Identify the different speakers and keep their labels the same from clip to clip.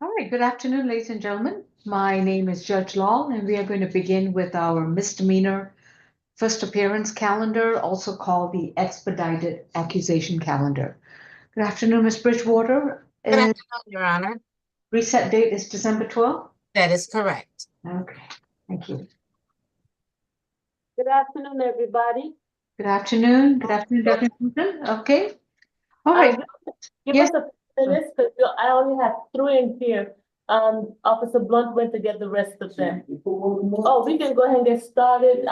Speaker 1: All right, good afternoon, ladies and gentlemen. My name is Judge Law, and we are going to begin with our misdemeanor first appearance calendar, also called the Expedited Accusation Calendar. Good afternoon, Ms. Bridgewater.
Speaker 2: Good afternoon, Your Honor.
Speaker 1: Reset date is December 12th?
Speaker 2: That is correct.
Speaker 1: Okay, thank you.
Speaker 3: Good afternoon, everybody.
Speaker 1: Good afternoon. Good afternoon, Dr. Susan. Okay. All right.
Speaker 3: Give
Speaker 1: Yes.
Speaker 3: us a few minutes because I only have 3 in here. Officer Blunt went to get the rest of them. Oh, we can go ahead and get started.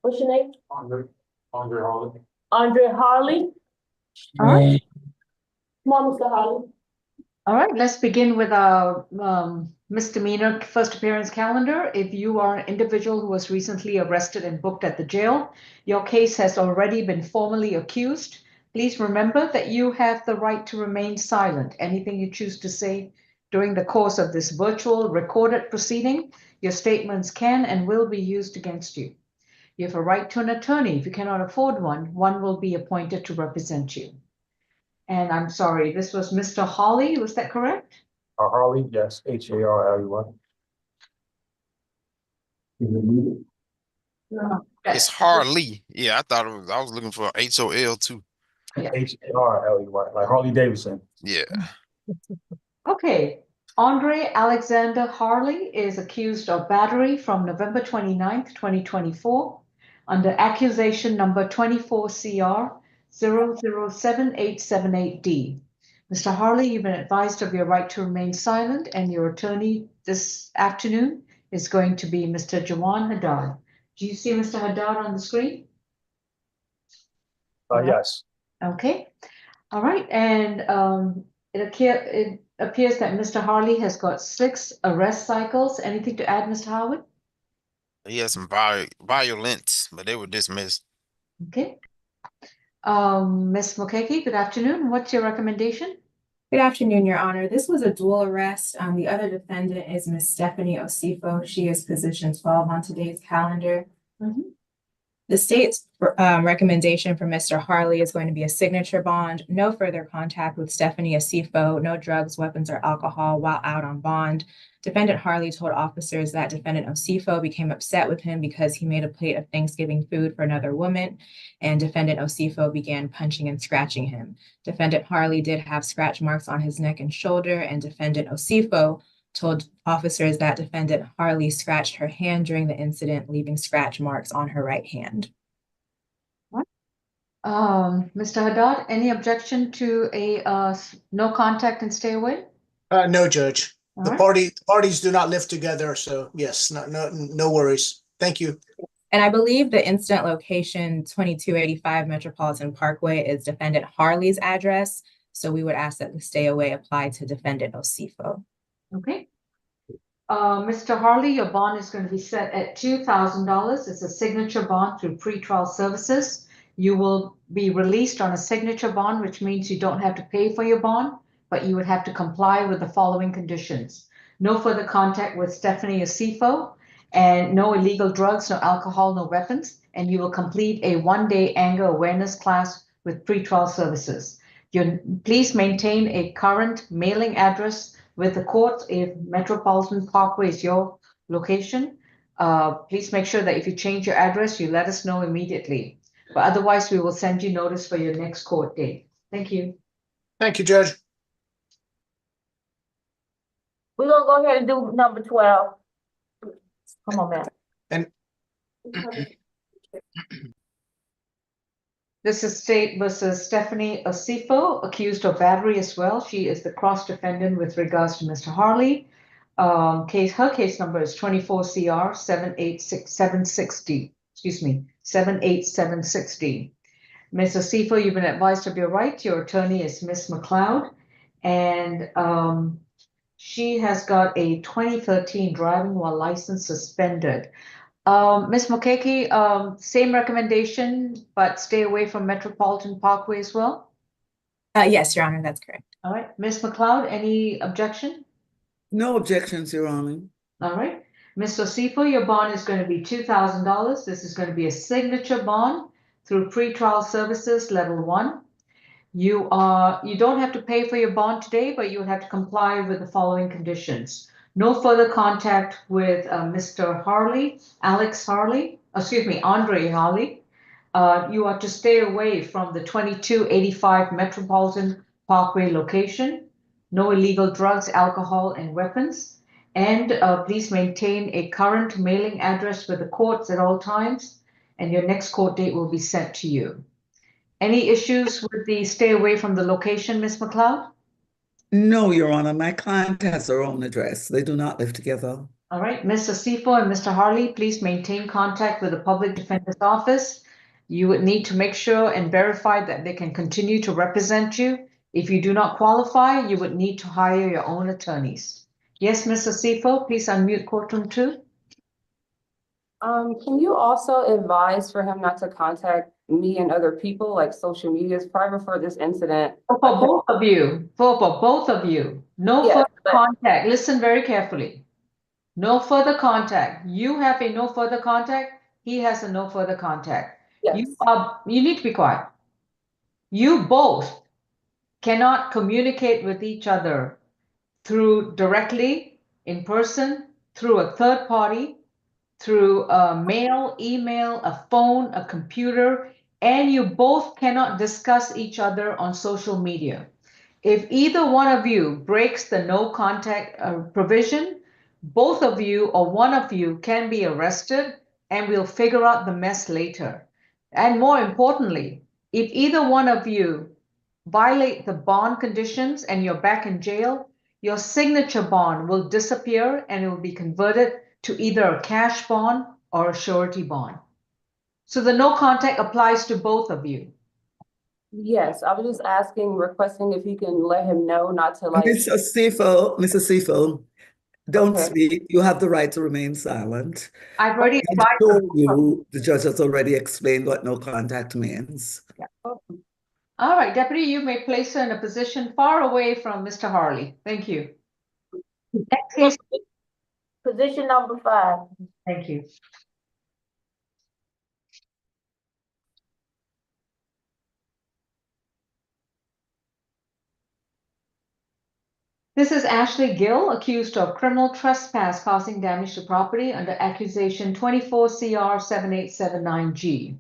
Speaker 3: What's your name?
Speaker 4: Andre Harley.
Speaker 3: Andre Harley.
Speaker 1: All right.
Speaker 3: Come on, Mr. Harley.
Speaker 1: All right, let's begin with our misdemeanor first appearance calendar. If you are an individual who was recently arrested and booked at the jail, your case has already been formally accused. Please remember that you have the right to remain silent. Anything you choose to say during the course of this virtual recorded proceeding, your statements can and will be used against you. You have a right to an attorney. If you cannot afford one, one will be appointed to represent you. And I'm sorry, this was Mr. Harley, was that correct?
Speaker 4: Harley, yes, Harley.
Speaker 1: No.
Speaker 5: It's Harley. Yeah, I thought it was. I was looking for HOL too.
Speaker 1: Yeah.
Speaker 4: Harley, like Harley Davidson.
Speaker 5: Yeah.
Speaker 1: Okay. Andre Alexander Harley is accused of battery from November 29th, 2024, under accusation number 24CR 007878D. Mr. Harley, you've been advised of your right to remain silent, and your attorney this afternoon is going to be Mr. Jawan Haddad. Do you see Mr. Haddad on the screen?
Speaker 4: Yes.
Speaker 1: Okay. All right. And it appears that Mr. Harley has got 6 arrest cycles. Anything to add, Mr. Howard?
Speaker 5: He had some violence, but they were dismissed.
Speaker 1: Okay. Ms. Mokeke, good afternoon. What's your recommendation?
Speaker 6: Good afternoon, Your Honor. This was a dual arrest. The other defendant is Ms. Stephanie Osifo. She is position 12 on today's calendar. The state's recommendation for Mr. Harley is going to be a signature bond, no further contact with Stephanie Osifo, no drugs, weapons, or alcohol while out on bond. Defendant Harley told officers that defendant Osifo became upset with him because he made a plate of Thanksgiving food for another woman, and defendant Osifo began punching and scratching him. Defendant Harley did have scratch marks on his neck and shoulder, and defendant Osifo told officers that defendant Harley scratched her hand during the incident, leaving scratch marks on her right hand.
Speaker 1: Mr. Haddad, any objection to a no contact and stay away?
Speaker 7: No, Judge.
Speaker 1: All
Speaker 7: The
Speaker 1: right.
Speaker 7: parties do not live together, so yes, no worries. Thank you.
Speaker 6: And I believe the incident location 2285 Metropolitan Parkway is defendant Harley's address. So we would ask that the stay away apply to defendant Osifo.
Speaker 1: Okay. Mr. Harley, your bond is going to be set at $2,000. It's a signature bond through pretrial services. You will be released on a signature bond, which means you don't have to pay for your bond, but you would have to comply with the following conditions. No further contact with Stephanie Osifo, and no illegal drugs, no alcohol, no weapons, and you will complete a one-day anger awareness class with pretrial services. Please maintain a current mailing address with the court if Metropolitan Parkway is your location. Please make sure that if you change your address, you let us know immediately. But otherwise, we will send you notice for your next court date. Thank you.
Speaker 7: Thank you, Judge.
Speaker 3: We're gonna go ahead and do number 12. Come on, man.
Speaker 7: And
Speaker 1: This is State versus Stephanie Osifo, accused of battery as well. She is the cross defendant with regards to Mr. Harley. Her case number is 24 CR 786-760. Excuse me, 78760. Ms. Osifo, you've been advised of your right. Your attorney is Ms. McLeod, and she has got a 2013 driving while license suspended. Ms. Mokeke, same recommendation, but stay away from Metropolitan Parkway as well?
Speaker 6: Yes, Your Honor, that's correct.
Speaker 1: All right. Ms. McLeod, any objection?
Speaker 8: No objections, Your Honor.
Speaker 1: All right. Ms. Osifo, your bond is going to be $2,000. This is going to be a signature bond through pretrial services level 1. You don't have to pay for your bond today, but you would have to comply with the following conditions. No further contact with Mr. Harley, Andre Harley. You are to stay away from the 2285 Metropolitan Parkway location. No illegal drugs, alcohol, and weapons. And please maintain a current mailing address with the courts at all times, and your next court date will be sent to you. Any issues with the stay away from the location, Ms. McLeod?
Speaker 8: No, Your Honor. My client has her own address. They do not live together.
Speaker 1: All right, Ms. Osifo and Mr. Harley, please maintain contact with the Public Defender's Office. You would need to make sure and verify that they can continue to represent you. If you do not qualify, you would need to hire your own attorneys. Yes, Ms. Osifo, please unmute courtroom 2.
Speaker 9: Can you also advise for him not to contact me and other people, like social media, prior for this incident?
Speaker 1: For both of you, for both of you, no
Speaker 9: Yes,
Speaker 1: further
Speaker 9: but-
Speaker 1: contact. Listen very carefully. No further contact. You have a no further contact. He has a no further contact.
Speaker 9: Yes.
Speaker 1: You need to be quiet. You both cannot communicate with each other through directly, in person, through a third party, through a mail, email, a phone, a computer, and you both cannot discuss each other on social media. If either one of you breaks the no contact provision, both of you or one of you can be arrested, and we'll figure out the mess later. And more importantly, if either one of you violate the bond conditions and you're back in jail, your signature bond will disappear and it will be converted to either a cash bond or a surety bond. So the no contact applies to both of you.
Speaker 9: Yes, I was just requesting if you can let him know not to like.
Speaker 8: Mr. Osifo, don't
Speaker 9: Okay.
Speaker 8: speak. You have the right to remain silent.
Speaker 1: I've already
Speaker 8: I
Speaker 1: advised
Speaker 8: told you, the judge has already explained what no contact means.
Speaker 1: All right, Deputy, you may place her in a position far away from Mr. Harley. Thank you. Next case.
Speaker 3: Position number 5.
Speaker 1: Thank you. This is Ashley Gill, accused of criminal trespass causing damage to property under accusation 24 CR 7879G.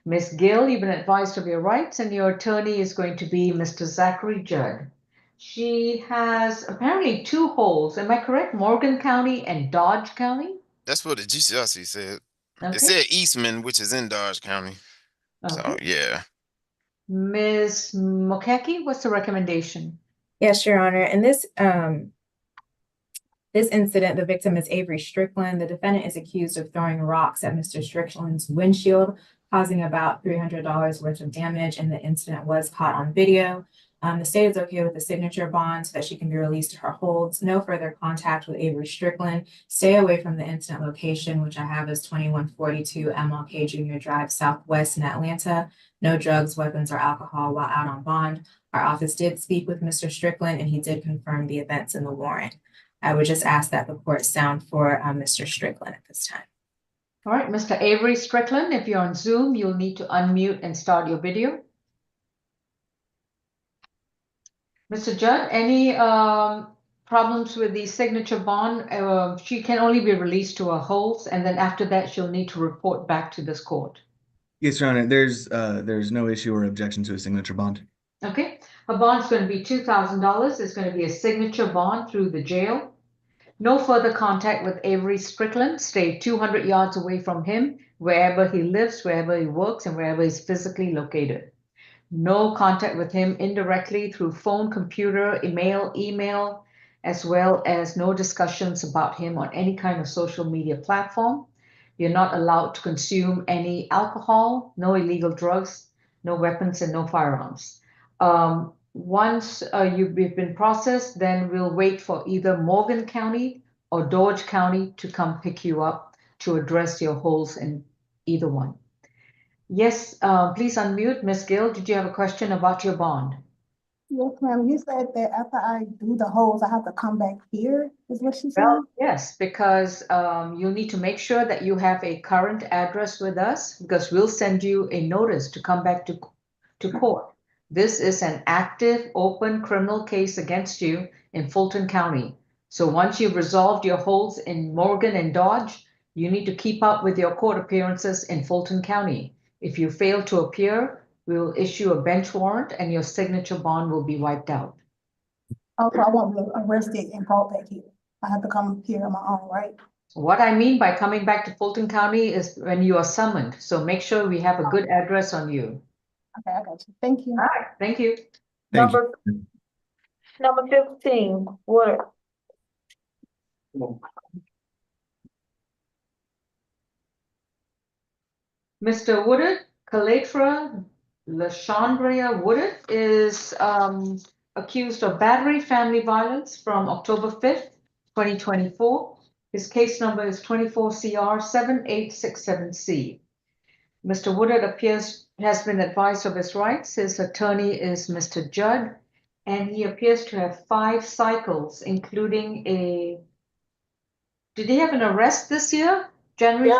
Speaker 1: Ms. Gill, you've been advised of your rights, and your attorney is going to be Mr. Zachary Judd. She has apparently 2 holds. Am I correct? Morgan County and Dodge County?
Speaker 5: That's what the GCRC said. It
Speaker 1: Okay,
Speaker 5: said Eastman, which is in Dodge County. So
Speaker 1: okay.
Speaker 5: yeah.
Speaker 1: Ms. Mokeke, what's the recommendation?
Speaker 6: Yes, Your Honor. In this incident, the victim is Avery Strickland. The defendant is accused of throwing rocks at Mr. Strickland's windshield, causing about $300 worth of damage, and the incident was caught on video. The state is okay with the signature bond so that she can be released to her holds. No further contact with Avery Strickland. Stay away from the incident location, which I have as 2142 MLK Junior Drive Southwest in Atlanta. No drugs, weapons, or alcohol while out on bond. Our office did speak with Mr. Strickland, and he did confirm the events in the warrant. I would just ask that the court sound for Mr. Strickland at this time.
Speaker 1: All right, Mr. Avery Strickland, if you're on Zoom, you'll need to unmute and start your video. Mr. Judd, any problems with the signature bond? She can only be released to her holds, and then after that, she'll need to report back to this court.
Speaker 10: Yes, Your Honor, there's no issue or objection to a signature bond.
Speaker 1: Okay, her bond's going to be $2,000. It's going to be a signature bond through the jail. No further contact with Avery Strickland. Stay 200 yards away from him, wherever he lives, wherever he works, and wherever he's physically located. No contact with him indirectly through phone, computer, email, as well as no discussions about him on any kind of social media platform. You're not allowed to consume any alcohol, no illegal drugs, no weapons, and no firearms. Once you've been processed, then we'll wait for either Morgan County or Dodge County to come pick you up to address your holds in either one. Yes, please unmute. Ms. Gill, did you have a question about your bond?
Speaker 11: Yes, ma'am. You said that after I do the holes, I have to come back here, is what she said?
Speaker 1: Well, yes, because you'll need to make sure that you have a current address with us, because we'll send you a notice to come back to court. This is an active, open criminal case against you in Fulton County. So once you've resolved your holds in Morgan and Dodge, you need to keep up with your court appearances in Fulton County. If you fail to appear, we will issue a bench warrant and your signature bond will be wiped out.
Speaker 11: Also, I won't be arrested and brought back here. I have to come here on my own, right?
Speaker 1: What I mean by coming back to Fulton County is when you are summoned. So make sure we have a good address on you.
Speaker 11: Okay, I got you. Thank you.
Speaker 1: All right, thank you.
Speaker 10: Thank
Speaker 3: Number 15, Woodard.
Speaker 1: Mr. Woodard, Kalatra Lashandria Woodard is accused of battery family violence from October 5th, 2024. His case number is 24CR 7867C. Mr. Woodard has been advised of his rights. His attorney is Mr. Judd, and he appears to have 5 cycles, including did he have an arrest this year? January?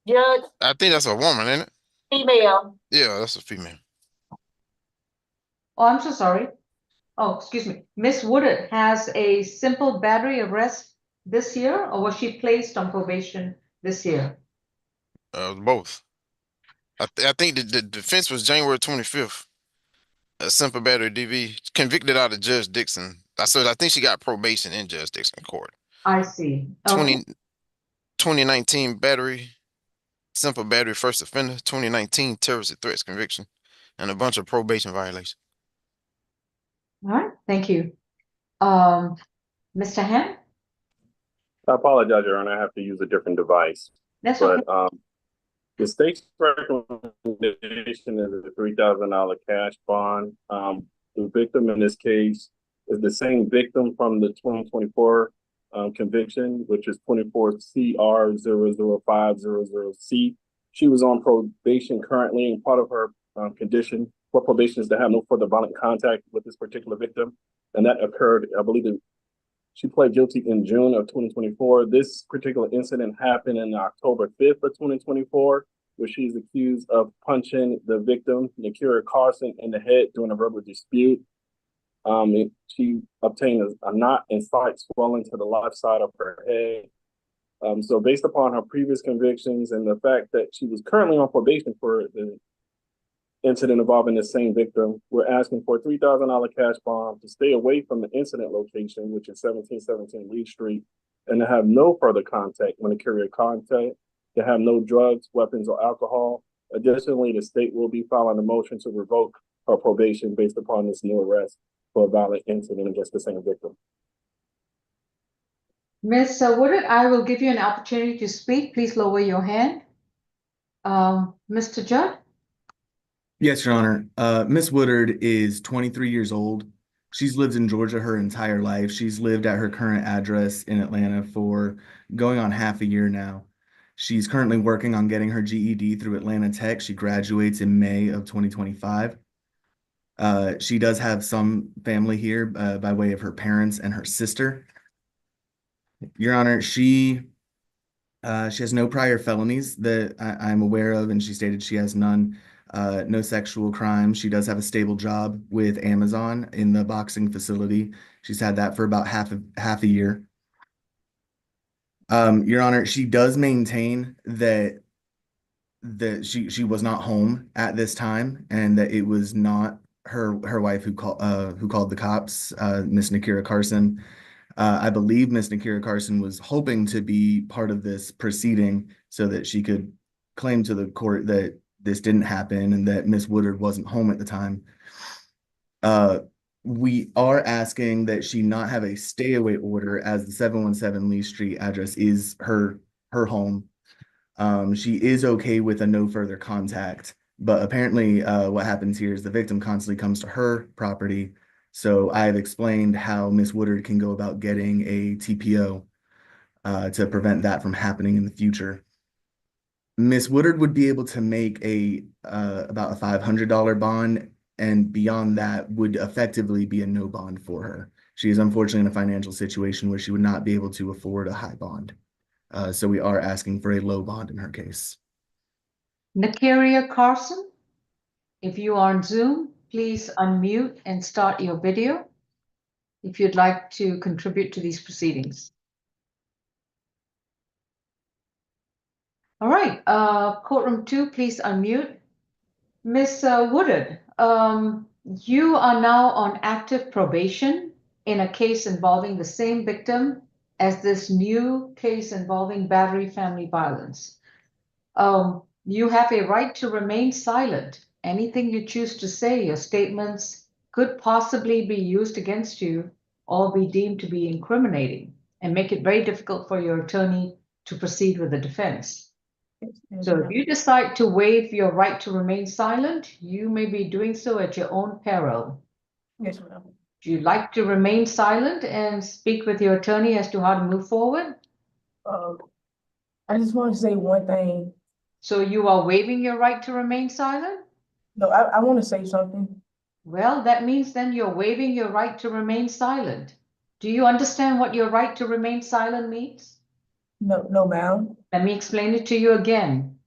Speaker 3: Judge,
Speaker 5: I think that's a woman, isn't it?
Speaker 3: female.
Speaker 5: Yeah, that's a female.
Speaker 1: Oh, I'm so sorry. Oh, excuse me. Miss Woodard has a simple battery arrest this year, or was she placed on probation this year?
Speaker 5: Both. I think the defense was January 25th. A simple battery DV convicted out of Judge Dixon. I think she got probation in Judge Dixon court.
Speaker 1: I see. Okay.
Speaker 5: 2019 battery, simple battery first offender, 2019 terrorist threats conviction, and a bunch of probation violations.
Speaker 1: All right. Thank you. Mr. Ham?
Speaker 12: I apologize, Your Honor. I have to use a different device.
Speaker 1: That's
Speaker 12: But
Speaker 1: okay.
Speaker 12: the state's recommendation is a $3,000 cash bond. The victim in this case is the same victim from the 2024 conviction, which is 24CR00500C. She was on probation currently, and part of her condition for probation is to have no further violent contact with this particular victim. And that occurred, I believe, she pled guilty in June of 2024. This particular incident happened in October 5th of 2024, where she's accused of punching the victim, Nakira Carson, in the head during a verbal dispute. She obtained a knot and slight swelling to the left side of her head. So based upon her previous convictions and the fact that she was currently on probation for the incident involving the same victim. We're asking for a $3,000 cash bond to stay away from the incident location, which is 1717 Lee Street, and to have no further contact when the carrier contact, to have no drugs, weapons, or alcohol. Additionally, the state will be filing a motion to revoke her probation based upon this new arrest for a violent incident against the same victim.
Speaker 1: Ms. Woodard, I will give you an opportunity to speak. Please lower your hand. Mr. Judd?
Speaker 10: Yes, Your Honor. Miss Woodard is 23 years old. She's lived in Georgia her entire life. She's lived at her current address in Atlanta for going on half a year now. She's currently working on getting her GED through Atlanta Tech. She graduates in May of 2025. She does have some family here by way of her parents and her sister. Your Honor, she has no prior felonies that I'm aware of, and she stated she has none. No sexual crimes. She does have a stable job with Amazon in the boxing facility. She's had that for about half a year. Your Honor, she does maintain that she was not home at this time, and that it was not her wife who called the cops, Miss Nakira Carson. I believe Miss Nakira Carson was hoping to be part of this proceeding so that she could claim to the court that this didn't happen and that Miss Woodard wasn't home at the time. We are asking that she not have a stay away order, as the 717 Lee Street address is her home. She is okay with a no further contact, but apparently what happens here is the victim constantly comes to her property. So I've explained how Miss Woodard can go about getting a TPO to prevent that from happening in the future. Miss Woodard would be able to make about a $500 bond, and beyond that would effectively be a no bond for her. She is unfortunately in a financial situation where she would not be able to afford a high bond. So we are asking for a low bond in her case.
Speaker 1: Nakira Carson, if you are on Zoom, please unmute and start your video if you'd like to contribute to these proceedings. All right, courtroom 2, please unmute. Ms. Woodard, you are now on active probation in a case involving the same victim as this new case involving battery family violence. You have a right to remain silent. Anything you choose to say, your statements could possibly be used against you or be deemed to be incriminating and make it very difficult for your attorney to proceed with the defense. So if you decide to waive your right to remain silent, you may be doing so at your own peril.
Speaker 3: Yes, ma'am.
Speaker 1: Do you like to remain silent and speak with your attorney as to how to move forward?
Speaker 3: I just want to say one thing.
Speaker 1: So you are waiving your right to remain silent?
Speaker 3: No, I want to say something.
Speaker 1: Well, that means then you're waiving your right to remain silent. Do you understand what your right to remain silent means?
Speaker 3: No, ma'am.
Speaker 1: Let me explain it to you again.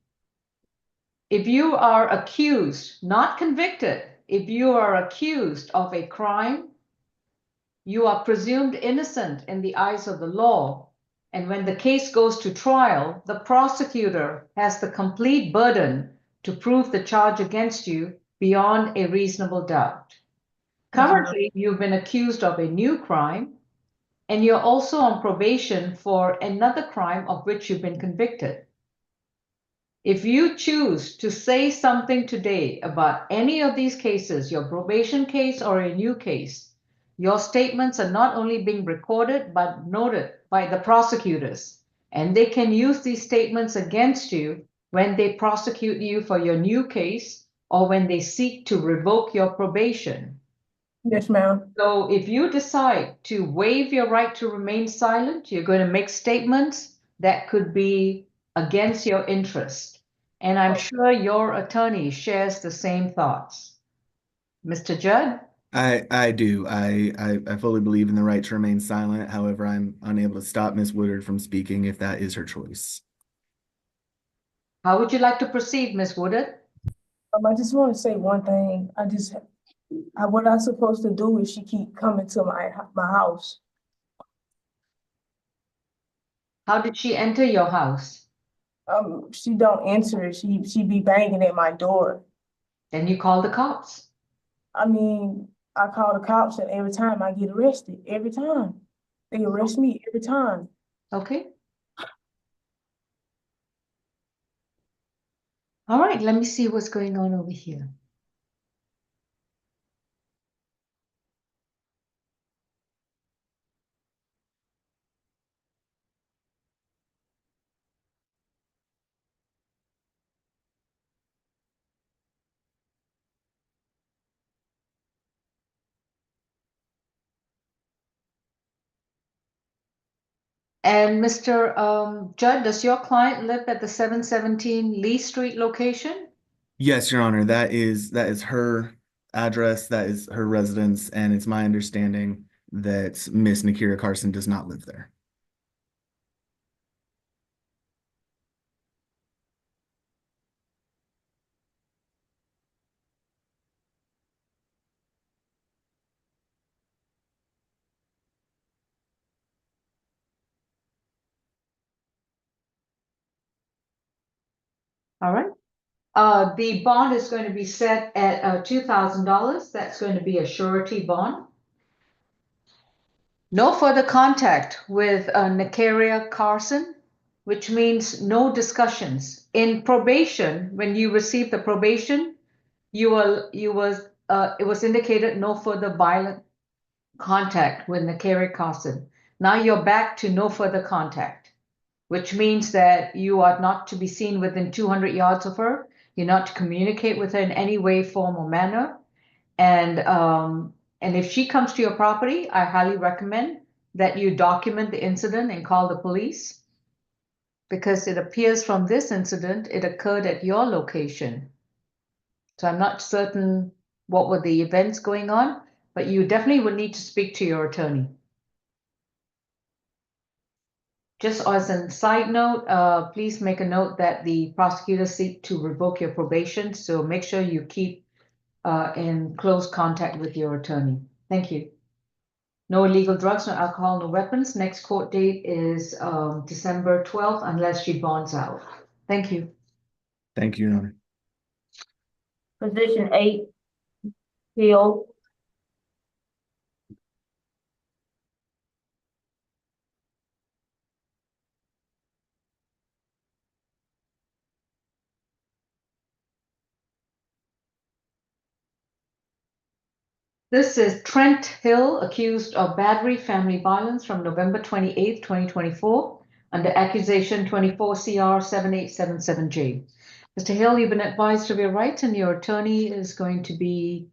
Speaker 1: If you are accused, not convicted, if you are accused of a crime, you are presumed innocent in the eyes of the law. And when the case goes to trial, the prosecutor has the complete burden to prove the charge against you beyond a reasonable doubt. Currently, you've been accused of a new crime, and you're also on probation for another crime of which you've been convicted. If you choose to say something today about any of these cases, your probation case or a new case, your statements are not only being recorded, but noted by the prosecutors, and they can use these statements against you when they prosecute you for your new case or when they seek to revoke your probation.
Speaker 3: Yes, ma'am.
Speaker 1: So if you decide to waive your right to remain silent, you're going to make statements that could be against your interest. And I'm sure your attorney shares the same thoughts. Mr. Judd?
Speaker 10: I do. I fully believe in the right to remain silent. However, I'm unable to stop Ms. Woodard from speaking if that is her choice.
Speaker 1: How would you like to proceed, Ms. Woodard?
Speaker 3: I just want to say one thing. What I'm supposed to do is she keep coming to my house.
Speaker 1: How did she enter your house?
Speaker 3: She don't answer it. She be banging at my door.
Speaker 1: Then you call the cops.
Speaker 11: I mean, I call the cops and every time I get arrested, every time. They arrest me every time.
Speaker 1: Okay. All right, let me see what's going on over here. And Mr. Judd, does your client live at the 717 Lee Street location?
Speaker 10: Yes, Your Honor, that is her address, that is her residence, and it's my understanding that Miss Nakira Carson does not live there.
Speaker 1: All right. The bond is going to be set at $2,000. That's going to be a surety bond. No further contact with Nakaria Carson, which means no discussions. In probation, when you receive the probation, it was indicated no further violent contact with Nakaria Carson. Now you're back to no further contact, which means that you are not to be seen within 200 yards of her. You're not to communicate with her in any way, form, or manner. And if she comes to your property, I highly recommend that you document the incident and call the police, because it appears from this incident it occurred at your location. So I'm not certain what were the events going on, but you definitely would need to speak to your attorney. Just as a side note, please make a note that the prosecutors seek to revoke your probation, so make sure you keep in close contact with your attorney. Thank you. No illegal drugs, no alcohol, no weapons. Next court date is December 12th, unless she bonds out. Thank you.
Speaker 10: Thank you, Your Honor.
Speaker 3: Position 8, Hill.
Speaker 1: This is Trent Hill, accused of battery, family violence from November 28th, 2024, under accusation 24 CR 7877J. Mr. Hill, you've been advised of your rights, and your attorney is going to be,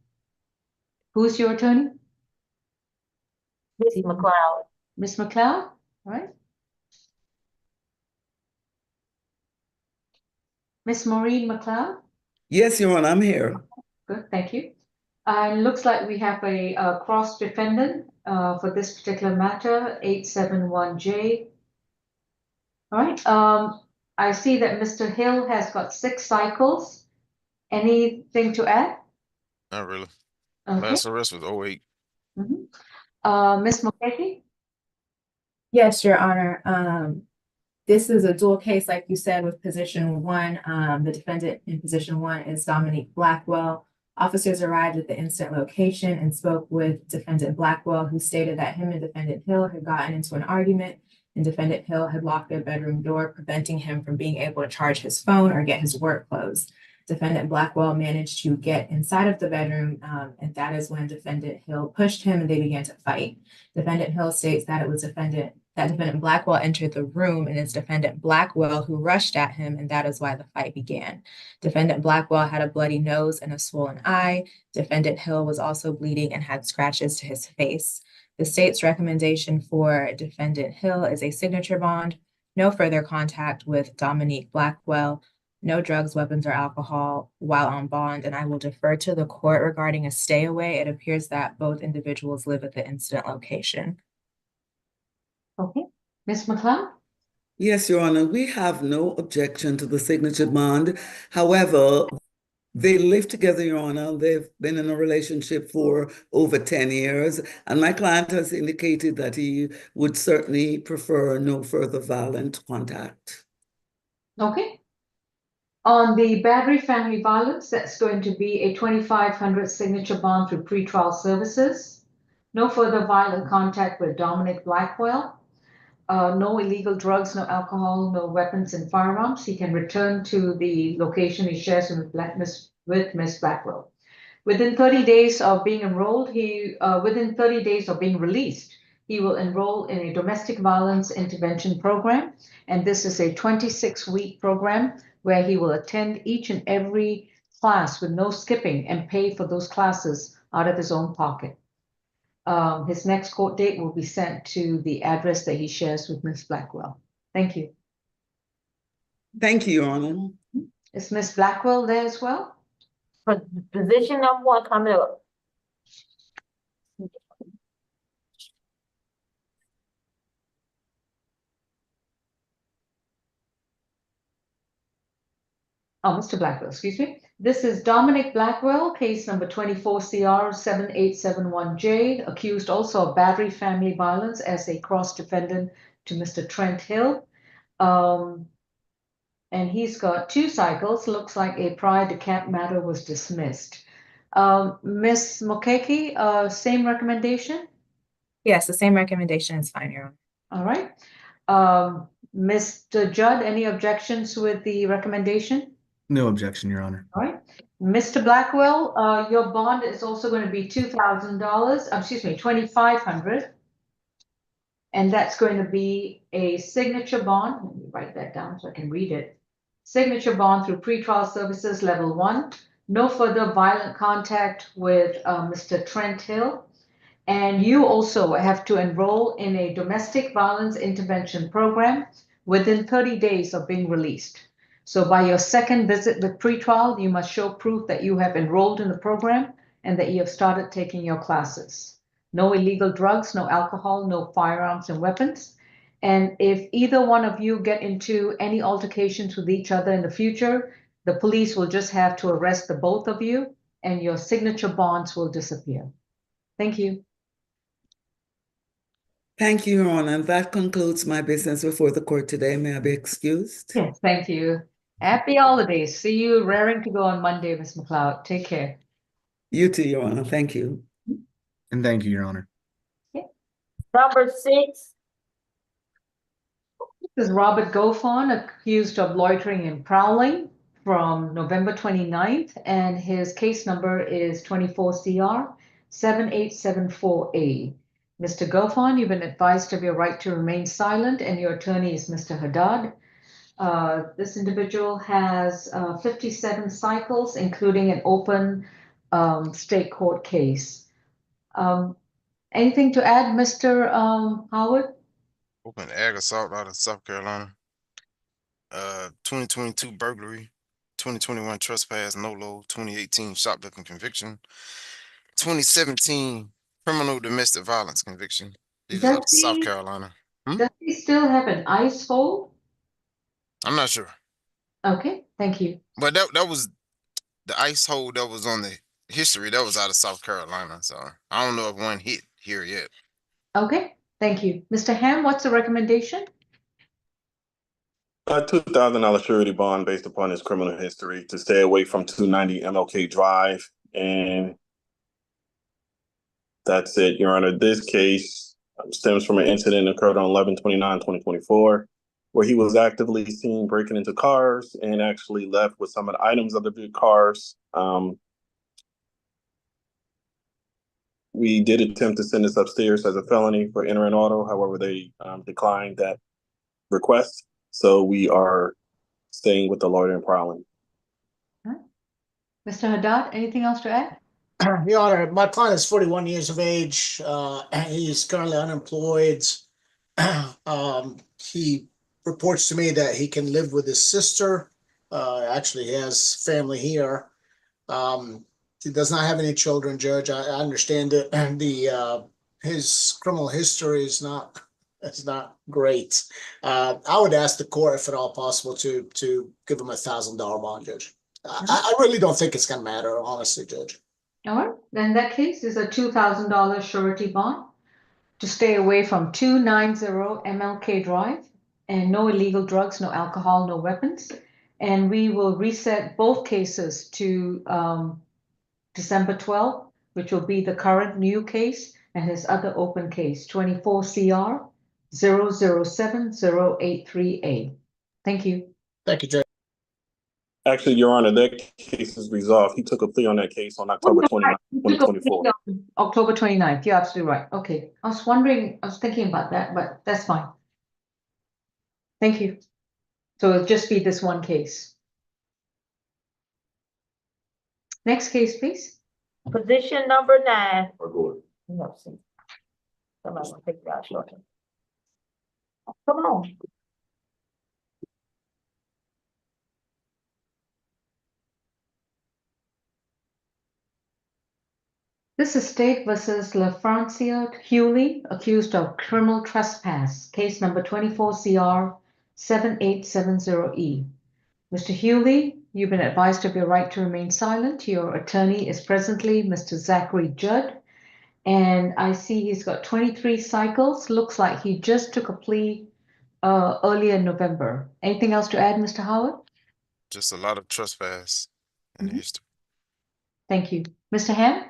Speaker 1: who's your attorney?
Speaker 3: Miss McLeod.
Speaker 1: Miss McLeod, all right. Miss Maureen McLeod?
Speaker 8: Yes, Your Honor, I'm here.
Speaker 1: Good, thank you. Looks like we have a cross defendant for this particular matter, 871J. All right. I see that Mr. Hill has got 6 cycles. Anything to add?
Speaker 5: Not really.
Speaker 1: Okay.
Speaker 5: Last arrest was 08.
Speaker 1: Miss Mulcahy?
Speaker 6: Yes, Your Honor. This is a dual case, like you said, with position 1. The defendant in position 1 is Dominique Blackwell. Officers arrived at the incident location and spoke with defendant Blackwell, who stated that him and defendant Hill had gotten into an argument, and defendant Hill had locked their bedroom door, preventing him from being able to charge his phone or get his work clothes. Defendant Blackwell managed to get inside of the bedroom, and that is when defendant Hill pushed him and they began to fight. Defendant Hill states that it was defendant Blackwell entered the room, and it's defendant Blackwell who rushed at him, and that is why the fight began. Defendant Blackwell had a bloody nose and a swollen eye. Defendant Hill was also bleeding and had scratches to his face. The state's recommendation for defendant Hill is a signature bond, no further contact with Dominique Blackwell, no drugs, weapons, or alcohol while on bond, and I will defer to the court regarding a stay away. It appears that both individuals live at the incident location.
Speaker 1: Okay. Miss McLeod?
Speaker 8: Yes, Your Honor, we have no objection to the signature bond. However, they live together, Your Honor. They've been in a relationship for over 10 years, and my client has indicated that he would certainly prefer no further violent contact.
Speaker 1: Okay. On the battery family violence, that's going to be a 2,500 signature bond through pretrial services. No further violent contact with Dominic Blackwell. No illegal drugs, no alcohol, no weapons and firearms. He can return to the location he shares with Miss Blackwell. Within 30 days of being enrolled, within 30 days of being released, he will enroll in a domestic violence intervention program. And this is a 26-week program where he will attend each and every class with no skipping and pay for those classes out of his own pocket. His next court date will be sent to the address that he shares with Ms. Blackwell. Thank you.
Speaker 8: Thank you, Your Honor.
Speaker 1: Is Ms. Blackwell there as well?
Speaker 3: For position number one coming up.
Speaker 1: Oh, Mr. Blackwell, excuse me. This is Dominic Blackwell, case number 24CR7871J, accused also of battery family violence as a cross-defendant to Mr. Trent Hill. And he's got 2 cycles. Looks like a prior DeKalb matter was dismissed. Ms. Mokeke, same recommendation?
Speaker 6: Yes, the same recommendation is fine, Your Honor.
Speaker 1: All right. Mr. Judd, any objections with the recommendation?
Speaker 10: No objection, Your Honor.
Speaker 1: All right. Mr. Blackwell, your bond is also going to be $2,000, excuse me, $2,500. And that's going to be a signature bond. Let me write that down so I can read it. Signature bond through pretrial services level 1. No further violent contact with Mr. Trent Hill. And you also have to enroll in a domestic violence intervention program within 30 days of being released. So by your second visit with pretrial, you must show proof that you have enrolled in the program and that you have started taking your classes. No illegal drugs, no alcohol, no firearms and weapons. And if either one of you get into any altercations with each other in the future, the police will just have to arrest the both of you and your signature bonds will disappear. Thank you.
Speaker 8: Thank you, Your Honor. And that concludes my business before the court today. May I be excused?
Speaker 1: Yes, thank you. Happy holidays. See you raring to go on Monday, Ms. McLeod. Take care.
Speaker 8: You too, Your Honor. Thank you.
Speaker 10: And thank you, Your Honor.
Speaker 3: Number 6.
Speaker 1: This is Robert Gofon, accused of loitering and prowling from November 29th, and his case number is 24CR7874A. Mr. Gofon, you've been advised of your right to remain silent, and your attorney is Mr. Haddad. This individual has 57 cycles, including an open state court case. Anything to add, Mr. Howard?
Speaker 5: Open ag assault out of South Carolina. 2022 burglary, 2021 trespass, no load, 2018 shoplifting conviction, 2017 criminal domestic violence conviction. These are out of South Carolina.
Speaker 1: Does he still have an ICE hold?
Speaker 5: I'm not sure.
Speaker 1: Okay, thank you.
Speaker 5: But that was the ICE hold that was on the history. That was out of South Carolina. So I don't know if one hit here yet.
Speaker 1: Okay, thank you. Mr. Ham, what's the recommendation?
Speaker 12: A $2,000 surety bond based upon his criminal history to stay away from 290 MLK Drive. And that's it, Your Honor. This case stems from an incident that occurred on 11/29/2024, where he was actively seen breaking into cars and actually left with some of the items of the cars. We did attempt to send this upstairs as a felony for entering auto. However, they declined that request. So we are staying with the loitering and prowling.
Speaker 1: Mr. Haddad, anything else to add?
Speaker 7: Your Honor, my client is 41 years of age. He's currently unemployed. He reports to me that he can live with his sister. Actually, he has family here. He does not have any children, Judge. I understand it. And his criminal history is not great. I would ask the court, if at all possible, to give him $1,000 bond, Judge. I really don't think it's going to matter, honestly, Judge.
Speaker 1: All right, then that case is a $2,000 surety bond to stay away from 290 MLK Drive and no illegal drugs, no alcohol, no weapons. And we will reset both cases to December 12th, which will be the current new case and his other open case, 24 CR 007-083A. Thank you.
Speaker 7: Thank you, Judge.
Speaker 12: Actually, Your Honor, that case is resolved. He took a plea on that case on October 29th, 2024.
Speaker 1: October 29th. You're absolutely right. Okay. I was thinking about that, but that's fine. Thank you. So it'll just be this one case. Next case, please.
Speaker 13: Position number 9. No, see. Somebody will take it out shortly. Come on.
Speaker 1: This is State versus LaFrancia Hewley, accused of criminal trespass, case number 24 CR 7870E. Mr. Hewley, you've been advised of your right to remain silent. Your attorney is presently Mr. Zachary Judd, and I see he's got 23 cycles. Looks like he just took a plea earlier in November. Anything else to add, Mr. Howard?
Speaker 5: Just a lot of trespass in the history.
Speaker 1: Thank you. Mr. Ham?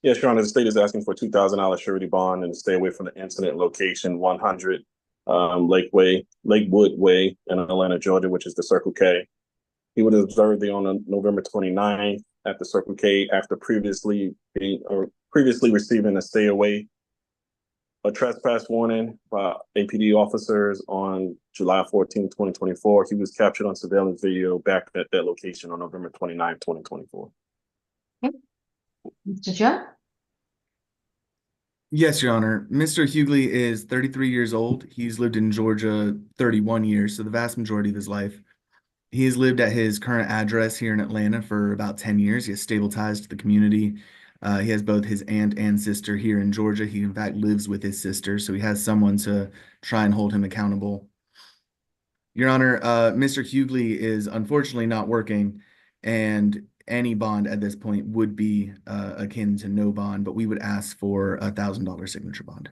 Speaker 12: Yes, Your Honor, the state is asking for $2,000 surety bond and to stay away from the incident location 100 Lakewood Way in Atlanta, Georgia, which is the Circle K. He was observed there on November 29th at the Circle K after previously receiving a trespass warning by APD officers on July 14, 2024. He was captured on surveillance video back at that location on November 29th, 2024.
Speaker 1: Okay. Mr. Judd?
Speaker 10: Yes, Your Honor. Mr. Hughley is 33 years old. He's lived in Georgia 31 years, so the vast majority of his life. He's lived at his current address here in Atlanta for about 10 years. He has stable ties to the community. He has both his aunt and sister here in Georgia. He, in fact, lives with his sister, so he has someone to try and hold him accountable. Your Honor, Mr. Hughley is unfortunately not working, and any bond at this point would be akin to no bond, but we would ask for $1,000 signature bond.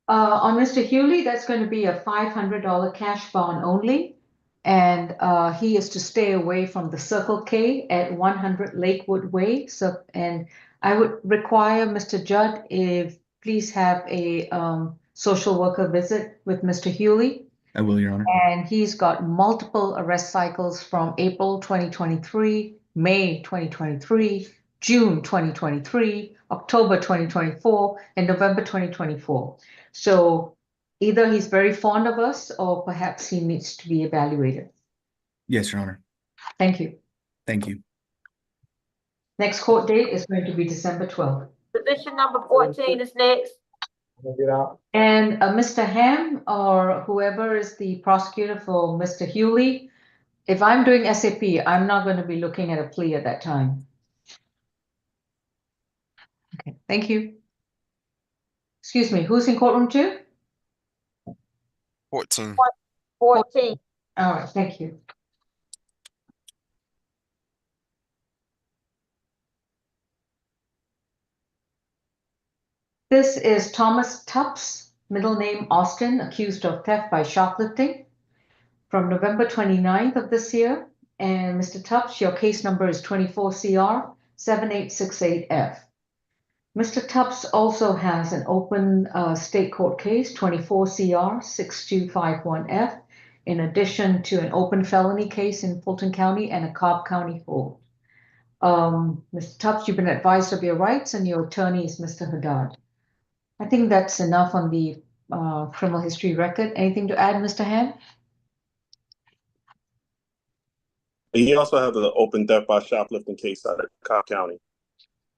Speaker 1: On Mr. Hewley, that's going to be a $500 cash bond only, and he is to stay away from the Circle K at 100 Lakewood Way. So, and I would require Mr. Judd, if please have a social worker visit with Mr. Hewley.
Speaker 10: I will, Your Honor.
Speaker 1: And he's got multiple arrest cycles from April 2023, May 2023, June 2023, October 2024, and November 2024. So either he's very fond of us or perhaps he needs to be evaluated.
Speaker 10: Yes, Your Honor.
Speaker 1: Thank you.
Speaker 10: Thank you.
Speaker 1: Next court date is going to be December 12th.
Speaker 13: Position number 14 is next.
Speaker 1: And Mr. Ham or whoever is the prosecutor for Mr. Hewley, if I'm doing SAP, I'm not going to be looking at a plea at that time. Okay, thank you. Excuse me, who's in courtroom 2?
Speaker 5: 14.
Speaker 13: 14.
Speaker 1: All right, thank you. This is Thomas Tubbs, middle name Austin, accused of theft by shoplifting from November 29th of this year. And Mr. Tubbs, your case number is 24 CR 7868F. Mr. Tubbs also has an open state court case, 24 CR 6251F, in addition to an open felony case in Fulton County and a Cobb County hold. Mr. Tubbs, you've been advised of your rights and your attorney is Mr. Haddad. I think that's enough on the criminal history record. Anything to add, Mr. Hand?
Speaker 12: He also has an open theft by shoplifting case out of Cobb County.